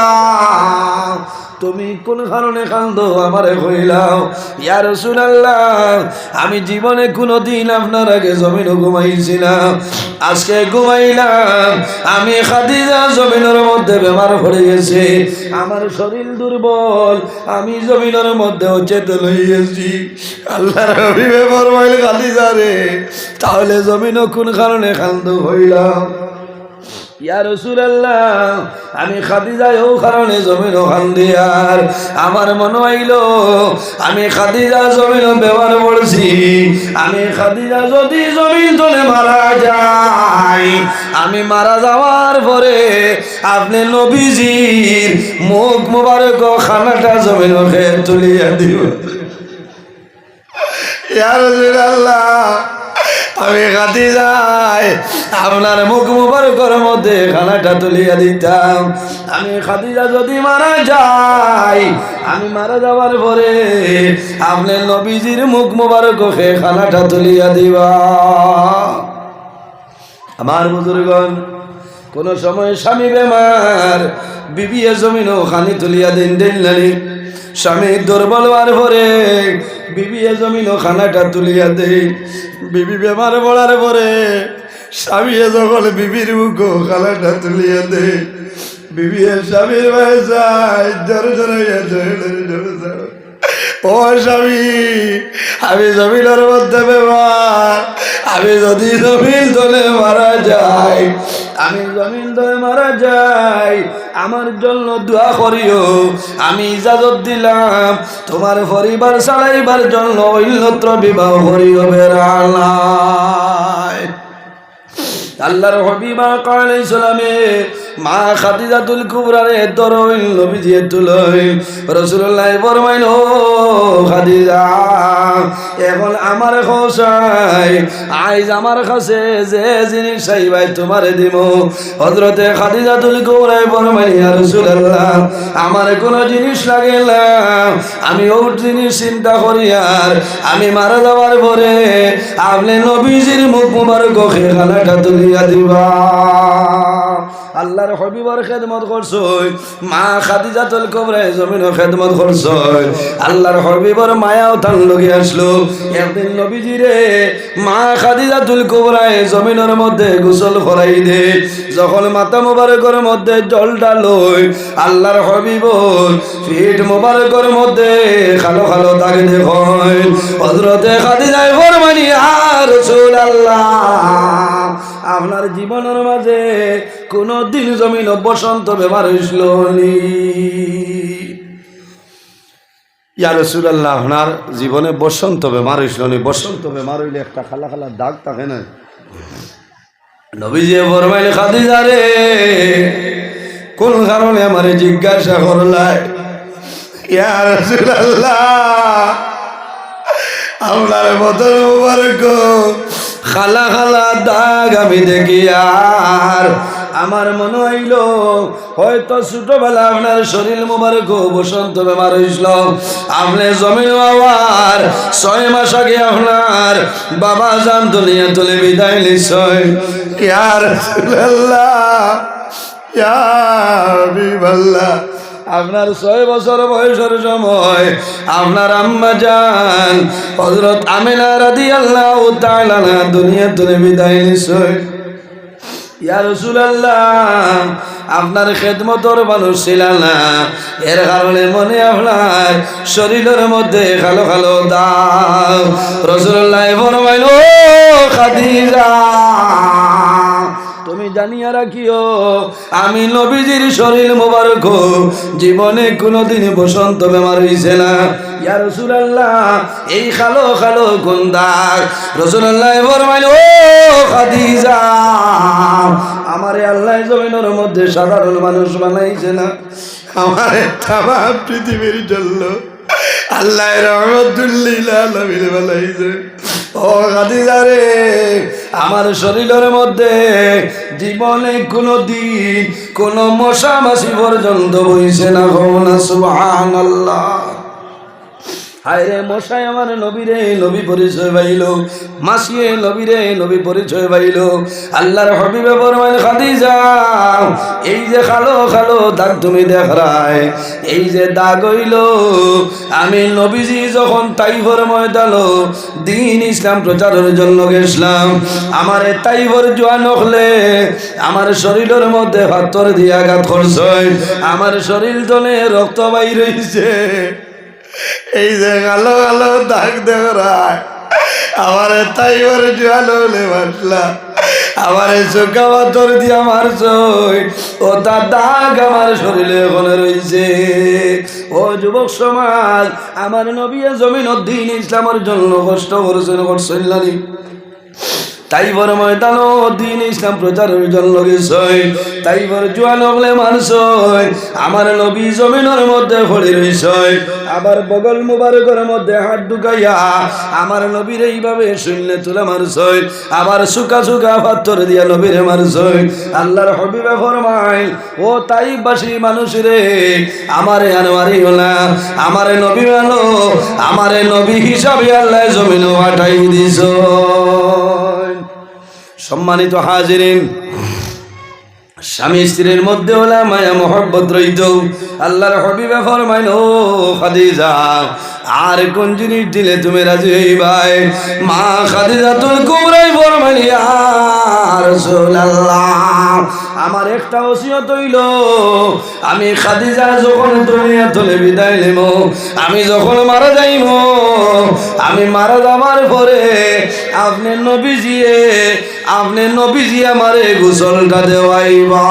তুমি কোন কারণে কান্দো আমারে কইলাও। ইয়া রাসূলুল্লাহ আমি জীবনে কোনোদিন আপনার আগে জমিনে ঘুমাইছি না, আজকে ঘুমাইলাম। আমি খাদিজা জমিনের মধ্যে বেমার পড়ে গেছে, আমার শরীর দুর্বল, আমি জমিনের মধ্যে অচেতন হয়ে গেছি। আল্লাহর হাবিব ফরমাইল খাদিজা রে তাহলে জমিনে কোন কারণে কান্দো হইলাম? ইয়া রাসূলুল্লাহ আমি খাদিজা ও কারণে জমিন কান্দি আর আমার মনে হইল আমি খাদিজা জমিন ব্যবহার করছি, আমি খাদিজা যদি জমিন তলে মারা যাই, আমি মারা যাওয়ার পরে আপনি নবীজির মুখ মুবারক খানাটা জমিন তুলিয়া দিব। ইয়া রাসূলুল্লাহ আমি খাদিজাই আপনার মুখ মুবারকের মধ্যে খানাটা তুলিয়া দিতাম। আমি খাদিজা যদি মারা যাই, আমি মারা যাওয়ার পরে আপনি নবীজির মুখ মুবারক খানাটা তুলিয়া দিবা। আমার বুজুর্গণ কোন সময় স্বামী বেমার বিবি জমিন খানি তুলিয়া দিন দিন নানি, স্বামী দুর্বল হওয়ার পরে বিবি জমিন খানাটা তুলিয়া দেই। বিবি বেমার পড়ার পরে স্বামী যখন বিবির মুখ খানাটা তুলিয়া দেই, বিবি স্বামীর ভাই যায় জোরে জোরে ও স্বামী আমি জমিনের মধ্যে বেমার, আমি যদি জমিন তলে মারা যাই, আমি জমিন তলে মারা যাই, আমার জন্য দোয়া করিও। আমি ইজাজত দিলাম তোমার পরিবার চালাইবার জন্য অন্যত্র বিবাহ করিও বেড়ালায়। আল্লাহর হাবিব আলাইহিস সালামে মা খাদিজাতুল কুবরারে ধরইল নবীজি তুলই রাসূলুল্লাহ ফরমাইল ও খাদিজা এখন আমার খোসাই আইজ আমার কাছে যে জিনিস চাইবাই তোমারে দিব হযরতে খাদিজাতুল কুবরা ফরমাইল ইয়া রাসূলুল্লাহ আমার কোনো জিনিস লাগে না আমি ওই জিনিস চিন্তা করি আর আমি মারা যাওয়ার পরে আপনি নবীজির মুখ মুবারক খেলাটা তুলিয়া দিবা আল্লাহর হাবিবের খেদমত করছই মা খাদিজাতুল কুবরা জমিনের খেদমত করছই আল্লাহর হাবিবের মায়াও তার লগে আসলো একদিন নবীজিরে মা খাদিজাতুল কুবরা জমিনের মধ্যে গোসল করাই দে যখন মাথা মুবারকের মধ্যে জল ডালই আল্লাহর হাবিবর পিঠ মুবারকের মধ্যে কালো কালো দাগ দেখই হযরতে খাদিজা ফরমানি ইয়া রাসূলুল্লাহ আপনার জীবনের মাঝে কোন দিন জমিন বসন্ত ব্যবহার হইছিল নি ইয়া রাসূলুল্লাহ আপনার জীবনে বসন্ত ব্যবহার হইছিল নি বসন্ত ব্যবহার হইলে একটা খালা খালা দাগ থাকে না নবীজি ফরমাইলেন খাদিজা রে কোন কারণে আমারে জিজ্ঞাসা করলাই ইয়া রাসূলুল্লাহ আপনার বদন মুবারক খালা খালা দাগ আমি দেখি আর আমার মনে হইল হয়তো ছোটবেলা আপনার শরীর মুবারক বসন্ত বেমার হয়েছিল আপনি জমিন হওয়ার 6 মাস আগে আপনার বাবা জান দুনিয়া তুলে বিদায় নিশ্চয় ইয়া রাসূলুল্লাহ ইয়া হাবিবাল্লাহ আপনার 6 বছর বয়সের সময় আপনার আম্মা জান হযরত আমিনা রাদিয়াল্লাহু তাআলা দুনিয়া তুলে বিদায় নিছেন ইয়া রাসূলুল্লাহ আপনার খেদমতর মানুষ ছিল না এর কারণে মনে আপনার শরীরের মধ্যে কালো কালো দাগ রাসূলুল্লাহ ফরমাইল ও খাদিজা তুমি জানিয়া রাখিও আমি নবীজির শরীর মোবারক জীবনে কোনোদিন বসন্ত বেমার হইছে না ইয়া রাসূলুল্লাহ এই কালো কালো কোন দাগ রাসূলুল্লাহ ফরমাইল ও খাদিজা আমারে আল্লাহ জমিনের মধ্যে সাধারণ মানুষ বানাইছে না আমারে তামাম পৃথিবীর জন্য আল্লাহ রহমতুল লিল আলামিন বানাইছে ও খাদিজা রে আমার শরীরের মধ্যে জীবনে কোনো দিন কোনো মশা মাছি পর্যন্ত বইছে না সুবহানাল্লাহ হায়রে মশাই আমার নবীরে নবী পরিচয় পাইল মাসিয়ে নবীরে নবী পরিচয় পাইল আল্লাহর হাবিবে ফরমান খাদিজা এই যে কালো কালো দাগ তুমি দেখায় এই যে দাগ হইল আমি নবীজি যখন তাইফের ময়দানে দ্বীন ইসলাম প্রচারের জন্য গেছিলাম আমার তাইফের জওয়ান হলে আমার শরীরের মধ্যে পাথর দিয়ে আঘাত করছে আমার শরীর জলে রক্ত বাইর হইছে এই যে কালো কালো দাগ দেখায় আমার তাইফের জওয়ান হলে বাসলা আমার চোখা পাথর দিয়া মারছ ও তার দাগ আমার শরীরে এখনো রয়েছে ও যুবক সমাজ আমার নবী জমিন দ্বীন ইসলামের জন্য কষ্ট করছেন নানি তাইফের ময়দানে দ্বীন ইসলাম প্রচারের জন্য গেছে তাইফের জওয়ান হলে মানুষ আমার নবী জমিনের মধ্যে পড়ে রয়েছে আবার বগল মুবারকের মধ্যে হাত ঢুকাইয়া আমার নবীর এইভাবে শূন্য তুলে মারছে আবার সুকা সুকা পাথর দিয়া নবীরে মারছে আল্লাহর হাবিবে ফরমায় ও তাইফবাসী মানুষ রে আমারে আনওয়ারি না আমারে নবী মানো আমারে নবী হিসাবে আল্লাহ জমিনে পাঠাই দিছ সম্মানিত হাজিরিন স্বামী স্ত্রীর মধ্যে হলা মায়া মহব্বত রইত আল্লাহর হাবিবে ফরমাইল ও খাদিজা আর কোন জিনিস দিলে তুমি রাজি হইবাই মা খাদিজাতুল কুবরা ফরমাইল ইয়া রাসূলুল্লাহ আমার একটা ওসিয়ত হইল আমি খাদিজা যখন দুনিয়া থেকে বিদায় নেব আমি যখন মারা যাইব আমি মারা যাবার পরে আপনি নবীজি আমারে গোসলটা দেওয়াইবা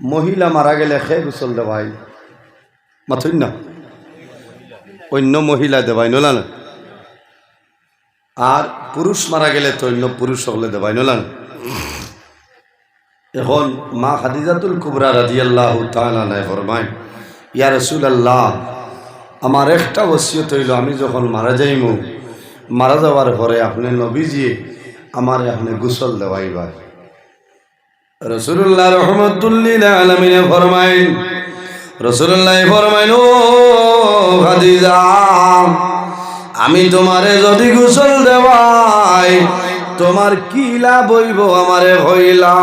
মহিলা মারা গেলে খে গোসল দেওয়াই মাথুন না অন্য মহিলা দেওয়াই নলা না আর পুরুষ মারা গেলে তো অন্য পুরুষ হলে দেওয়াই নলা না এখন মা খাদিজাতুল কুবরা রাদিয়াল্লাহু তাআলা আনহা ফরমায়, ইয়া রাসূলুল্লাহ, আমার একটা ওসিয়ত হইল, আমি যখন মারা যাইমু, মারা যাওয়ার পরে আপনি নবীজি আমার আপনি গোসল দেওয়াইবা। রাসূলুল্লাহ রাহমাতুল্লিল আলামিন ফরমায়, রাসূলুল্লাহ ফরমাইন, ও খাদিজা, আমি তোমারে যদি গোসল দেওয়াই তোমার কি লাভ হইব আমারে হইলা।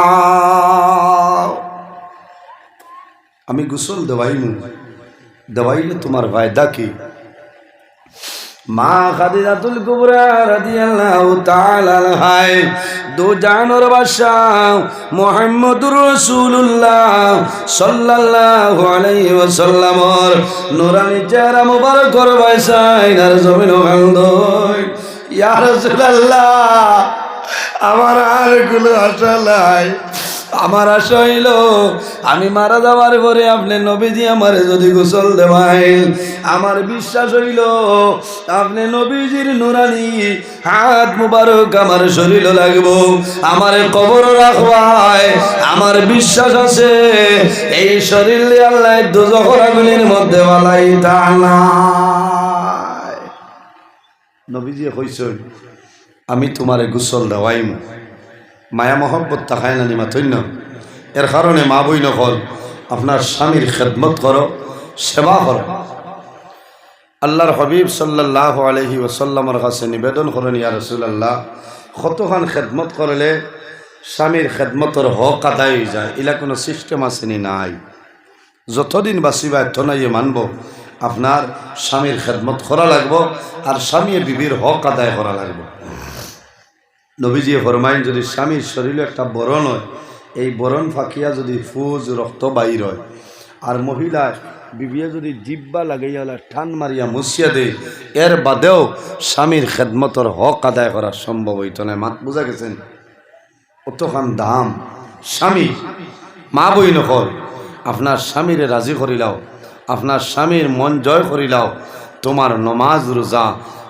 আমি গোসল দেওয়াইমু, দেওয়াইলে তোমার ফায়দা কি? মা খাদিজাতুল কুবরা রাদিয়াল্লাহু তাআলা আনহা দো জানোর বাদশাহ মুহাম্মদুর রাসূলুল্লাহ সাল্লাল্লাহু আলাইহি ওয়াসাল্লামর নূরানি চেহারা মুবারকর বাইসাইনার জমিন কান্দই, ইয়া রাসূলুল্লাহ, আমার আর কোনো আশা নাই। আমার আশা হইল আমি মারা যাওয়ার পরে আপনি নবীজি আমারে যদি গোসল দেওয়াইন, আমার বিশ্বাস হইল আপনি নবীজির নুরানি হাত মুবারক আমার শরীরে লাগবো, আমারে কবর রাখবাই। আমার বিশ্বাস আছে এই শরীর আল্লাহ দোজখের আগুনের মধ্যে বালাইতা না। নবীজি কইছেন আমি তোমারে গোসল দেওয়াইম। মায়া মহব্বত তাকায় না নিমা তৈন্য। এর কারণে মা বই নকল আপনার স্বামীর খেদমত করো, সেবা করো। আল্লাহর হাবিব সাল্লাল্লাহু আলাইহি ওয়াসাল্লামের কাছে নিবেদন করেন, ইয়া রাসূলুল্লাহ, কতখান খেদমত করলে স্বামীর খেদমতের হক আদায় হয়ে যায়, এলা কোনো সিস্টেম আসেনি নাই। যতদিন বাঁচিবা এতনাইয়ে মানব আপনার স্বামীর খেদমত করা লাগবো, আর স্বামী বিবির হক আদায় করা লাগবে। নবীজি ফরমাইন, যদি স্বামীর শরীরে একটা বরণ হয়, এই বরণ ফাঁকিয়া যদি ফুজ রক্ত বাইর হয়, আর মহিলা বিবিয়ে যদি জিব্বা লাগাইয়া টান মারিয়া মুছিয়া দেয়, এর বাদেও স্বামীর খেদমতর হক আদায় করা সম্ভব হইত না। মাত বুঝা গেছেন? অতখান দাম স্বামী। মা বই নকল আপনার স্বামীরে রাজি করিলাও, আপনার স্বামীর মন জয় করিলাও, তোমার নমাজ রোজা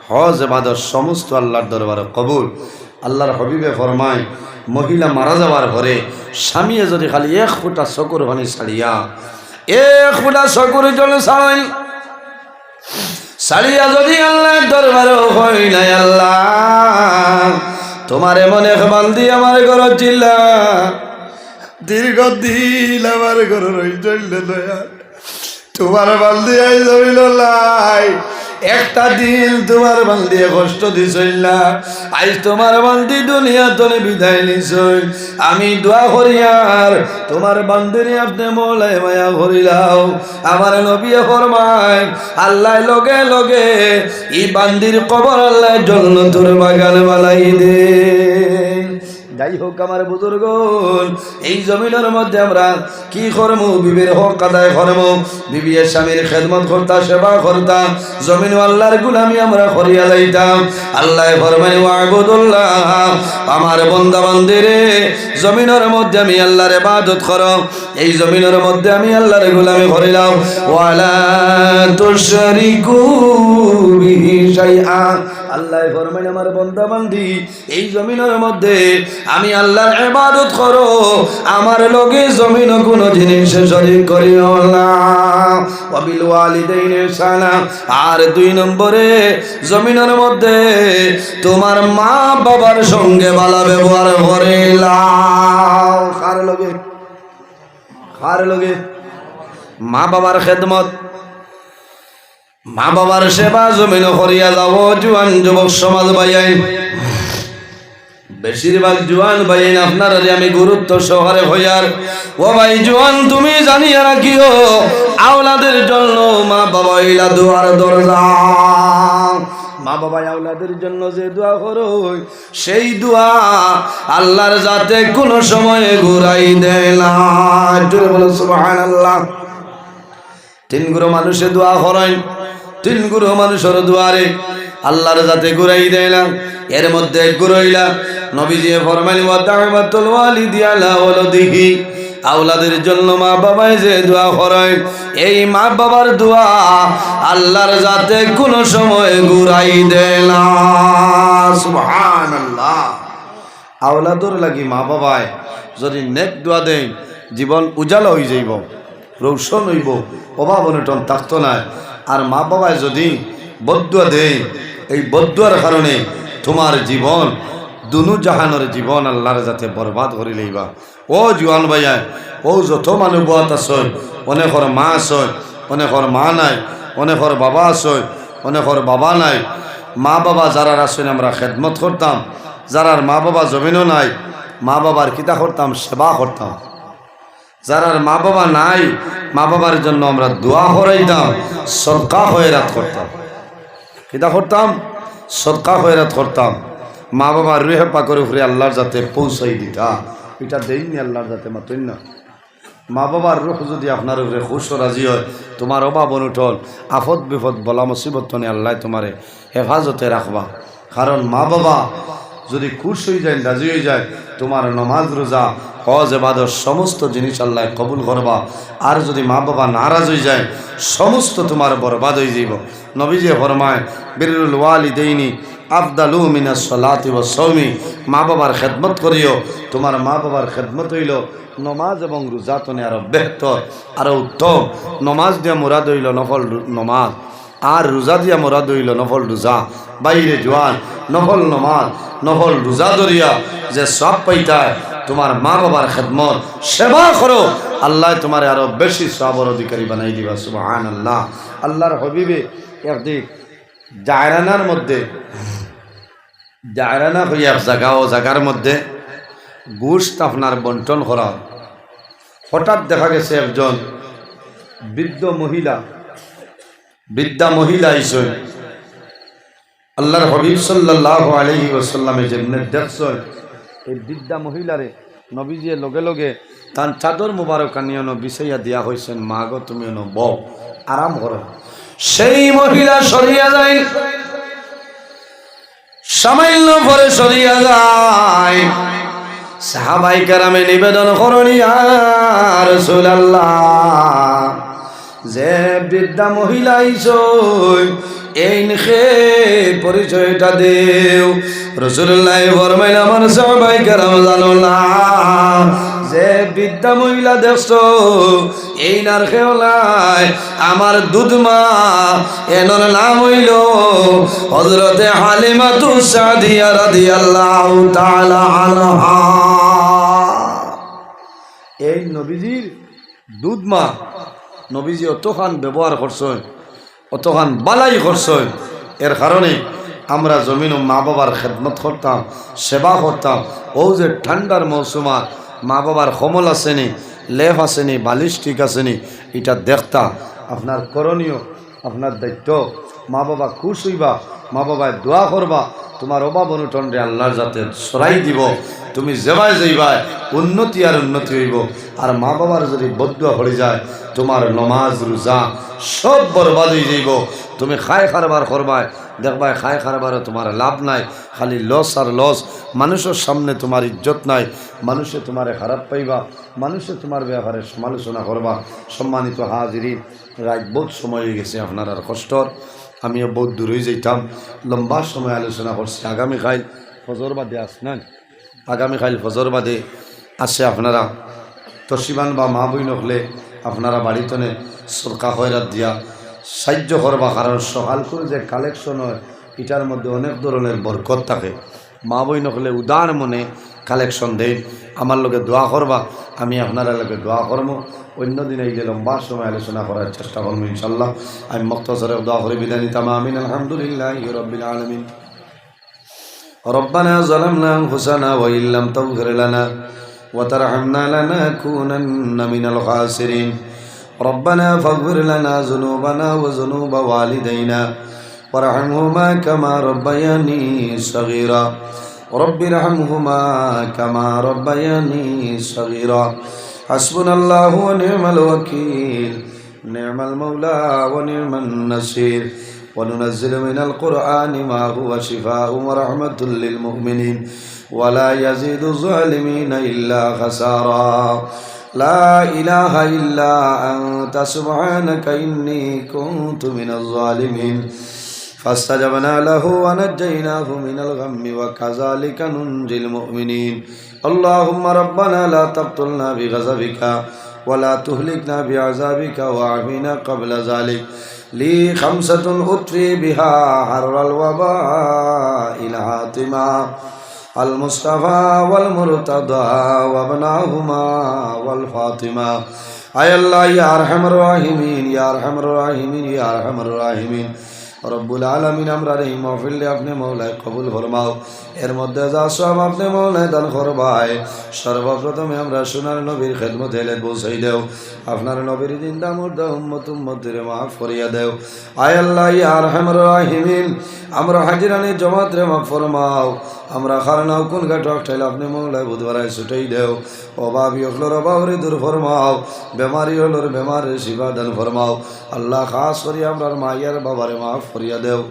হজ ইবাদত সমস্ত আল্লাহর দরবারে কবুল। আল্লাহর হাবিবে ফরমায়, মহিলা মারা যাওয়ার পরে স্বামীয়ে যদি খালি এক ফুটা চকুর পানি ছাড়িয়া, এক ফুটা চকুর জল ছাড়িয়া যদি আল্লাহর দরবারে হয় নাই, আল্লাহ তোমার এমন এক বান্দি আমার ঘর চিল্লা দীর্ঘদিন আমার ঘর রই চললে দয়া, তোমার বান্দি আই জমিল লাই, একটা দিন তোমার বান্দি কষ্ট দিছই না, আজ তোমার বান্দি দুনিয়া তলে বিদায় নিছই। আমি দোয়া করি আর তোমার বান্দিরে আপনি মৌলায় মায়া করিলাও। আমার নবী ফরমায়, আল্লাহ লগে লগে এই বান্দির কবর আল্লাহ জান্নাতুর বাগান বানাই দে। যাই হোক আমার বুজুর্গ, এই জমিনের মধ্যে আমরা কি করবো? বিবির হক আদায় করবো, বিবির স্বামীর খেদমত করতাম, সেবা করতাম, জমিন আল্লাহর গুলামি আমরা করিয়া যাইতাম। আল্লাহ ফরমায়, ওয়াবুদুল্লাহ, আমার বান্দা বান্দিরে জমিনের মধ্যে আমি আল্লাহর ইবাদত করো, এই জমিনের মধ্যে আমি আল্লাহর গুলামি করিলাম। ওয়ালা তুশরিকু বিহি শাইআ, আল্লাহ ফরমায় আমার বান্দা বান্দি এই জমিনের মধ্যে আমি আল্লাহর ইবাদত করো, আমার লগে জমিন কোন জিনিস শরীক করিও না। ওয়া বিল ওয়ালিদাইনি ইহসানা, আর 2 নম্বরে জমিনের মধ্যে তোমার মা বাবার সঙ্গে ভালো ব্যবহার করিলাও। কার লগে? কার লগে? মা বাবার খেদমত, মা বাবার সেবা জমিন করিয়া যাব। জুয়ান যুবক সমাজ ভাইয়াই, বেশিরভাগ জুয়ান ভাইয়াই আপনার আমি গুরুত্ব সহকারে হইয়ার। ও ভাই জুয়ান, তুমি জানিয়া রাখিও আওলাদের জন্য মা বাবা ইলা দুয়ার দরজা। মা বাবা আওলাদের জন্য যে দোয়া করো, সেই দোয়া আল্লাহর যাতে কোনো সময় ঘুরাই দেয় না। জোরে বলো সুবহানাল্লাহ। 3 গুরু মানুষে দোয়া করেন, 3 গুরু মানুষের দুয়ারে আল্লাহর যাতে ঘুরাই দেয় না। এর মধ্যে ঘুরাইলা নবীজি ফরমাইলেন, ওয়া দাওয়াতুল ওয়ালিদি আলা ওয়ালাদিহি, আওলাদের জন্য মা বাবাই যে দোয়া করেন, এই মা বাবার দোয়া আল্লাহর যাতে কোনো সময় ঘুরাই দেয় না। সুবহানাল্লাহ। আওলাদর লাগি মা বাবায় যদি নেক দোয়া দেন জীবন উজালা হয়ে যাইব, রৌশন হইব, অভাব অনটন থাকতো না। আর মা বাবায় যদি বদুয়া দেয়, এই বদুয়ার কারণে তোমার জীবন দুনু জাহানের জীবন আল্লাহর যাতে বরবাদ করে লইবা। ও জুয়ান ভাইয়া, ও যত মানুষ বাত আছে, অনেকর মা আছে, অনেকর মা নাই, অনেকর বাবা আছে, অনেকর বাবা নাই। মা বাবা যারা আসেন আমরা খেদমত করতাম, যারার মা বাবা জমিনও নাই, মা বাবার কিতা করতাম, সেবা করতাম। যারার মা বাবা নাই, মা বাবার জন্য আমরা দোয়া করাইতাম, সদকা খয়রাত করতাম। কিতা করতাম? সদকা খয়রাত করতাম। মা বাবার রুহে পাকের উপরে আল্লাহর যাতে পৌঁছাই দিতা, এটা দেয়নি আল্লাহর যাতে মাতই না। মা বাবার রুহ যদি আপনার উপরে খুশ রাজি হয়, তোমার অভাব অনুঠল আফত বিপদ বলা মুসিবত তনে আল্লাহ তোমারে হেফাজতে রাখবা। কারণ মা বাবা যদি খুশ হয়ে যায়, রাজি হয়ে যায়, তোমার নমাজ রোজা হজ ইবাদত সমস্ত জিনিস আল্লাহ কবুল করবা। আর যদি মা বাবা নারাজ হয়ে যায়, সমস্ত তোমার বরবাদ হয়ে যাইব। নবীজি ফরমায় বিরুল ওয়ালিদাইনি আফদালু মিনাস সালাতি ওয়াস সাওমি, মা বাবার খেদমত করিও। তোমার মা বাবার খেদমত হইল নমাজ এবং রোজা তনে আরো বেহতর, আরো উত্তম। নমাজ দিয়া মুরাদ হইল নফল নমাজ, আর রোজা দিয়া মুরাদ হইল নফল রোজা। বাইরে জোয়ান নফল নমাজ নফল রোজা ধরিয়া যে সব পাইতায়, তোমার মা বাবার খেদমত সেবা করো, আল্লাহ তোমার আরো বেশি সবর অধিকারী বানাই দিবা। সুবহানাল্লাহ। আল্লাহর হবিবে একদিক জায়রানার মধ্যে, জায়রানা হইয়া জায়গা ও জায়গার মধ্যে গোশত আপনার বন্টন করা। হঠাৎ দেখা গেছে একজন বৃদ্ধা মহিলা আইসেন। আল্লাহর হাবিব সাল্লাল্লাহু আলাইহি ওয়াসাল্লামে যেমনে দেখছেন এই বৃদ্ধা মহিলারে, নবীজি লগে লগে তার চাদর মুবারক আনিয়ে বিছাইয়া দিয়া হয়েছেন, মা গো তুমি বউ আরাম করো। সেই মহিলা সরিয়া যায়, সামান্য পরে সরিয়া যায়। সাহাবাই কেরামে নিবেদন করনি, ইয়া রাসূলুল্লাহ, যে বৃদ্ধা মহিলা আইসই এই নিখে পরিচয়টা দেও। রাসূলুল্লাহ ফরমাইলেন, আমার সাহাবাই কেরাম জানো না যে বৃদ্ধা মহিলা দেখছো এই নার খেওলায় আমার দুধমা, এনর নাম হইল হযরতে হালিমাতু সাদিয়া রাদিয়াল্লাহু তাআলা আনহা। এই নবীজির দুধমা, নবীজি অতখান ব্যবহার করছেন, অতখান বালাই করছেন। এর কারণে আমরা জমিন ও মা বাবার খেদমত করতাম, সেবা করতাম। ও যে ঠান্ডার মৌসুমা মা বাবার কমল আসেনি, লেফ আসেনি, বালিশ ঠিক আসেনি, এটা দেখতাম। আপনার করণীয়, আপনার দায়িত্ব, মা বাবা খুশ হইবা, মা বাবায় দোয়া করবা, তোমার অভাব অনুটন রে আল্লাহর যাতে সরাই দিব। তুমি যেবায় যাইবায় উন্নতি আর উন্নতি হইব। আর মা বাবার যদি বদুয়া পড়ে যায়, তোমার নমাজ রোজা সব বরবাদ হয়ে যাইব। তুমি খায় খারবার করবায়, দেখবায় খায় খারবারও তোমার লাভ নাই, খালি লস আর লস। মানুষের সামনে তোমার ইজ্জত নাই, মানুষে তোমারে খারাপ পাইবা, মানুষে তোমার ব্যাপারে সমালোচনা করবা। সম্মানিত হাজিরিন, রাত বহুত সময় হয়ে গেছে আপনার আর কষ্টর, আমিও বহুত দূর হয়ে যাইতাম। লম্বা সময় আলোচনা করছি। আগামীকাল ফজর বাদে আসনান, আগামীকাল ফজর বাদে আসে আপনারা তসিবান বা মা বই নকলে আপনারা বাড়িতনে সরকা খয়রাত দিয়া সাহায্য করবা। কারণ সকাল করে যে কালেকশন হয় এটার মধ্যে অনেক ধরনের বরকত থাকে। মা বই নকলে উদার মনে কালেকশন দেয়, আমার লোকে দোয়া করবা, আমি আপনারা লোকে দোয়া করবো। অন্য দিনে এই যে লম্বা সময় আলোচনা করার চেষ্টা করবো ইনশাল্লাহ। আমি মুক্তসরে দোয়া করে বিদায় নিতাম। আমিন। আলহামদুলিল্লাহি রাব্বিল আলামিন। ربنا ظلمنا أنفسنا وإن لم تغفر لنا وترحمنا لنكونن من الخاسرين. ربنا فاغفر لنا ذنوبنا وذنوب والدينا وارحمهما كما ربياني صغيرا. رب ارحمهما كما ربياني صغيرا. حسبنا الله ونعم الوكيل، نعم المولى ونعم النصير. وننزل من القرآن ما هو شفاء ورحمة للمؤمنين ولا يزيد الظالمين إلا خسارا. لا إله إلا أنت سبحانك إني كنت من الظالمين. فاستجبنا له ونجيناه من الغم وكذلك ننجي المؤمنين. اللهم ربنا لا تقتلنا بغضبك ولا تهلكنا بعذابك وعافنا قبل ذلك لي خمسة أطفي بها حر الوباء العاطمة المصطفى والمرتضى وابناهما والفاطمة আয় আল্লাহ ইয়া আরহামার রাহিমিন ইয়া আরহামার রাহিমিন ইয়া আরহামার রাহিমিন রব্বুল আলামিন আমরা এই মাহফিলে আপনি মওলায় কবুল ফরমাও এর মধ্যে যা সব আপনি মওলায় দান করবাই সর্বপ্রথমে আমরা সোনার নবীর খেদমতে এলে পৌঁছাই দেও আপনার নবীর জিন্দা মুর্দা উম্মতের মাফ করিয়া দেও আয় আল্লাহ ইয়া আরহামার রাহিমিন আমরা হাজিরানি জমাতে মাফ ফরমাও আমরা খারনাও কোন ঘাটক ঠাইলে আপনি মওলায় বুধবারায় ছুটাই দেও অভাবী হলোর অভাবরে দূর ফরমাও বেমারি হলোর বেমারের শিফা দান ফরমাও আল্লাহ খাস করি আমরার মাইয়ার বাবারে মাফ করিয়া দেও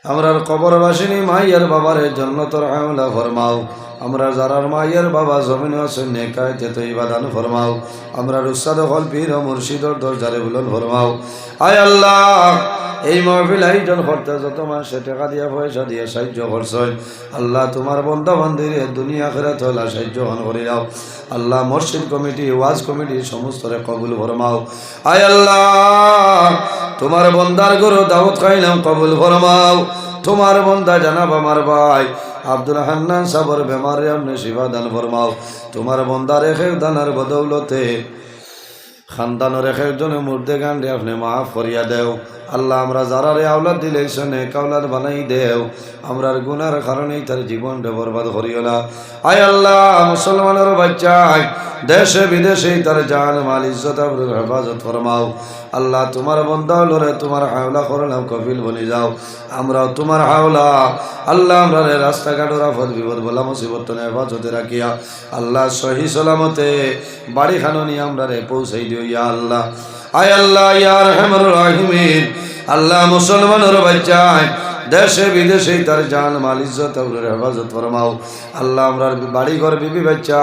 আমরার কবরবাসিনী মাইয়ার বাবারে জান্নাতুল আলা ফরমাও আমরা যারার মাইয়ার বাবা জমিনে আছেন নেকায়তে তৈবা দান ফরমাও আমরার উস্তাদ হল পীর ও মুর্শিদর দরজারে বুলন ফরমাও আয় আল্লাহ এই মাহফিল আয়োজন করতে যত মানুষে টাকা দিয়া পয়সা দিয়ে সাহায্য করছেন আল্লাহ তোমার বন্ধা বান্ধবীর দুনিয়া আখিরাত হলা সাহায্য হন করে দাও আল্লাহ মসজিদ কমিটি ওয়াজ কমিটি সমস্তরে কবুল ফরমাও আয় আল্লাহ তোমার বন্দার গরু দাওয়াত খাইলাম কবুল ফরমাও তোমার বন্দা জানাব আমার ভাই আব্দুল হান্নান সাবর বেমারে আপনি শিফা দান ফরমাও তোমার বন্দা রেখে দানার বদৌলতে খানদানের এক একজনে মুর্দে গান্ডে আপনি মাফ করিয়া দেও আল্লাহ আমরা যারা রে আওলাদ দিলে শোনে কাওলাদ বানাই দেও আমরার গুনার কারণেই তার জীবনটা বরবাদ করিও না আয় আল্লাহ মুসলমানের বাচ্চায় দেশে বিদেশে তার জান মাল ইজ্জত আবরুর হেফাজত ফরমাও আল্লাহ তোমার বন্দা হলরে তোমার হাওলা করলাম কফিল বনি যাও আমরাও তোমার হাওলা আল্লাহ আমরা রাস্তাঘাটের আফত বিপদ বলা মুসিবত হেফাজতে রাখিয়া আল্লাহ সহি সালামতে বাড়ি খানো নিয়ে আমরা রে পৌঁছাই দিও ইয়া আল্লাহ আয় আল্লাহ ইয়া আরহামার রাহিমিন আল্লাহ মুসলমানের বাচ্চায় দেশে বিদেশে তার জান মাল ইজ্জত আবরুর হেফাজত ফরমাও আল্লাহ আমরা বাড়ি ঘর বিবি বাচ্চা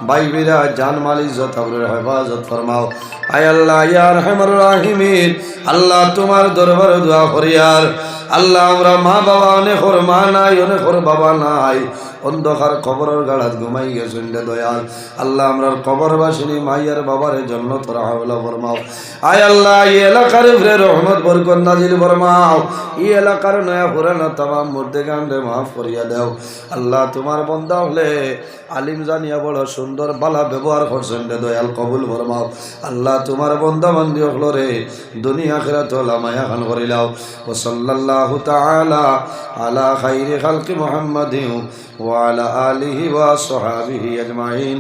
ভাই বিরা জান মাল ইজ্জত আবরুর হেফাজত ফরমাও আয় আল্লাহ ইয়া আরহামার রাহিমিন আল্লাহ তোমার দরবারে দোয়া করি আর আল্লাহ আমরা মা বাবা অনেক ওর মা নাই অনেক ওর বাবা নাই অন্ধকার কবরের গাড়াত ঘুমাই গেছেন রে দয়াল আল্লাহ আমরার কবরবাসিনী মাইয়ার বাবারে জান্নাত রাহওয়ালা ফরমাও আয় আল্লাহ এই এলাকার উপরে রহমত বরকত নাজিল ফরমাও এই এলাকার নয়া পুরানা तमाम মুর্দে গান্ডে মাফ করিয়া দাও আল্লাহ তোমার বান্দা হলে আলিম জানিয়া বড় সুন্দর বালা ব্যবহার করছেন রে দয়াল কবুল ফরমাও আল্লাহ তোমার বান্দা বান্দি হলো রে দুনিয়া আখিরাত ওলা মায়া খান করিলাও ওয়া সাল্লাল্লাহু তাআলা আলা খাইরি খালকি মুহাম্মাদিন ওয়া আলা আলিহি ওয়া সাহবিহি আজমাইন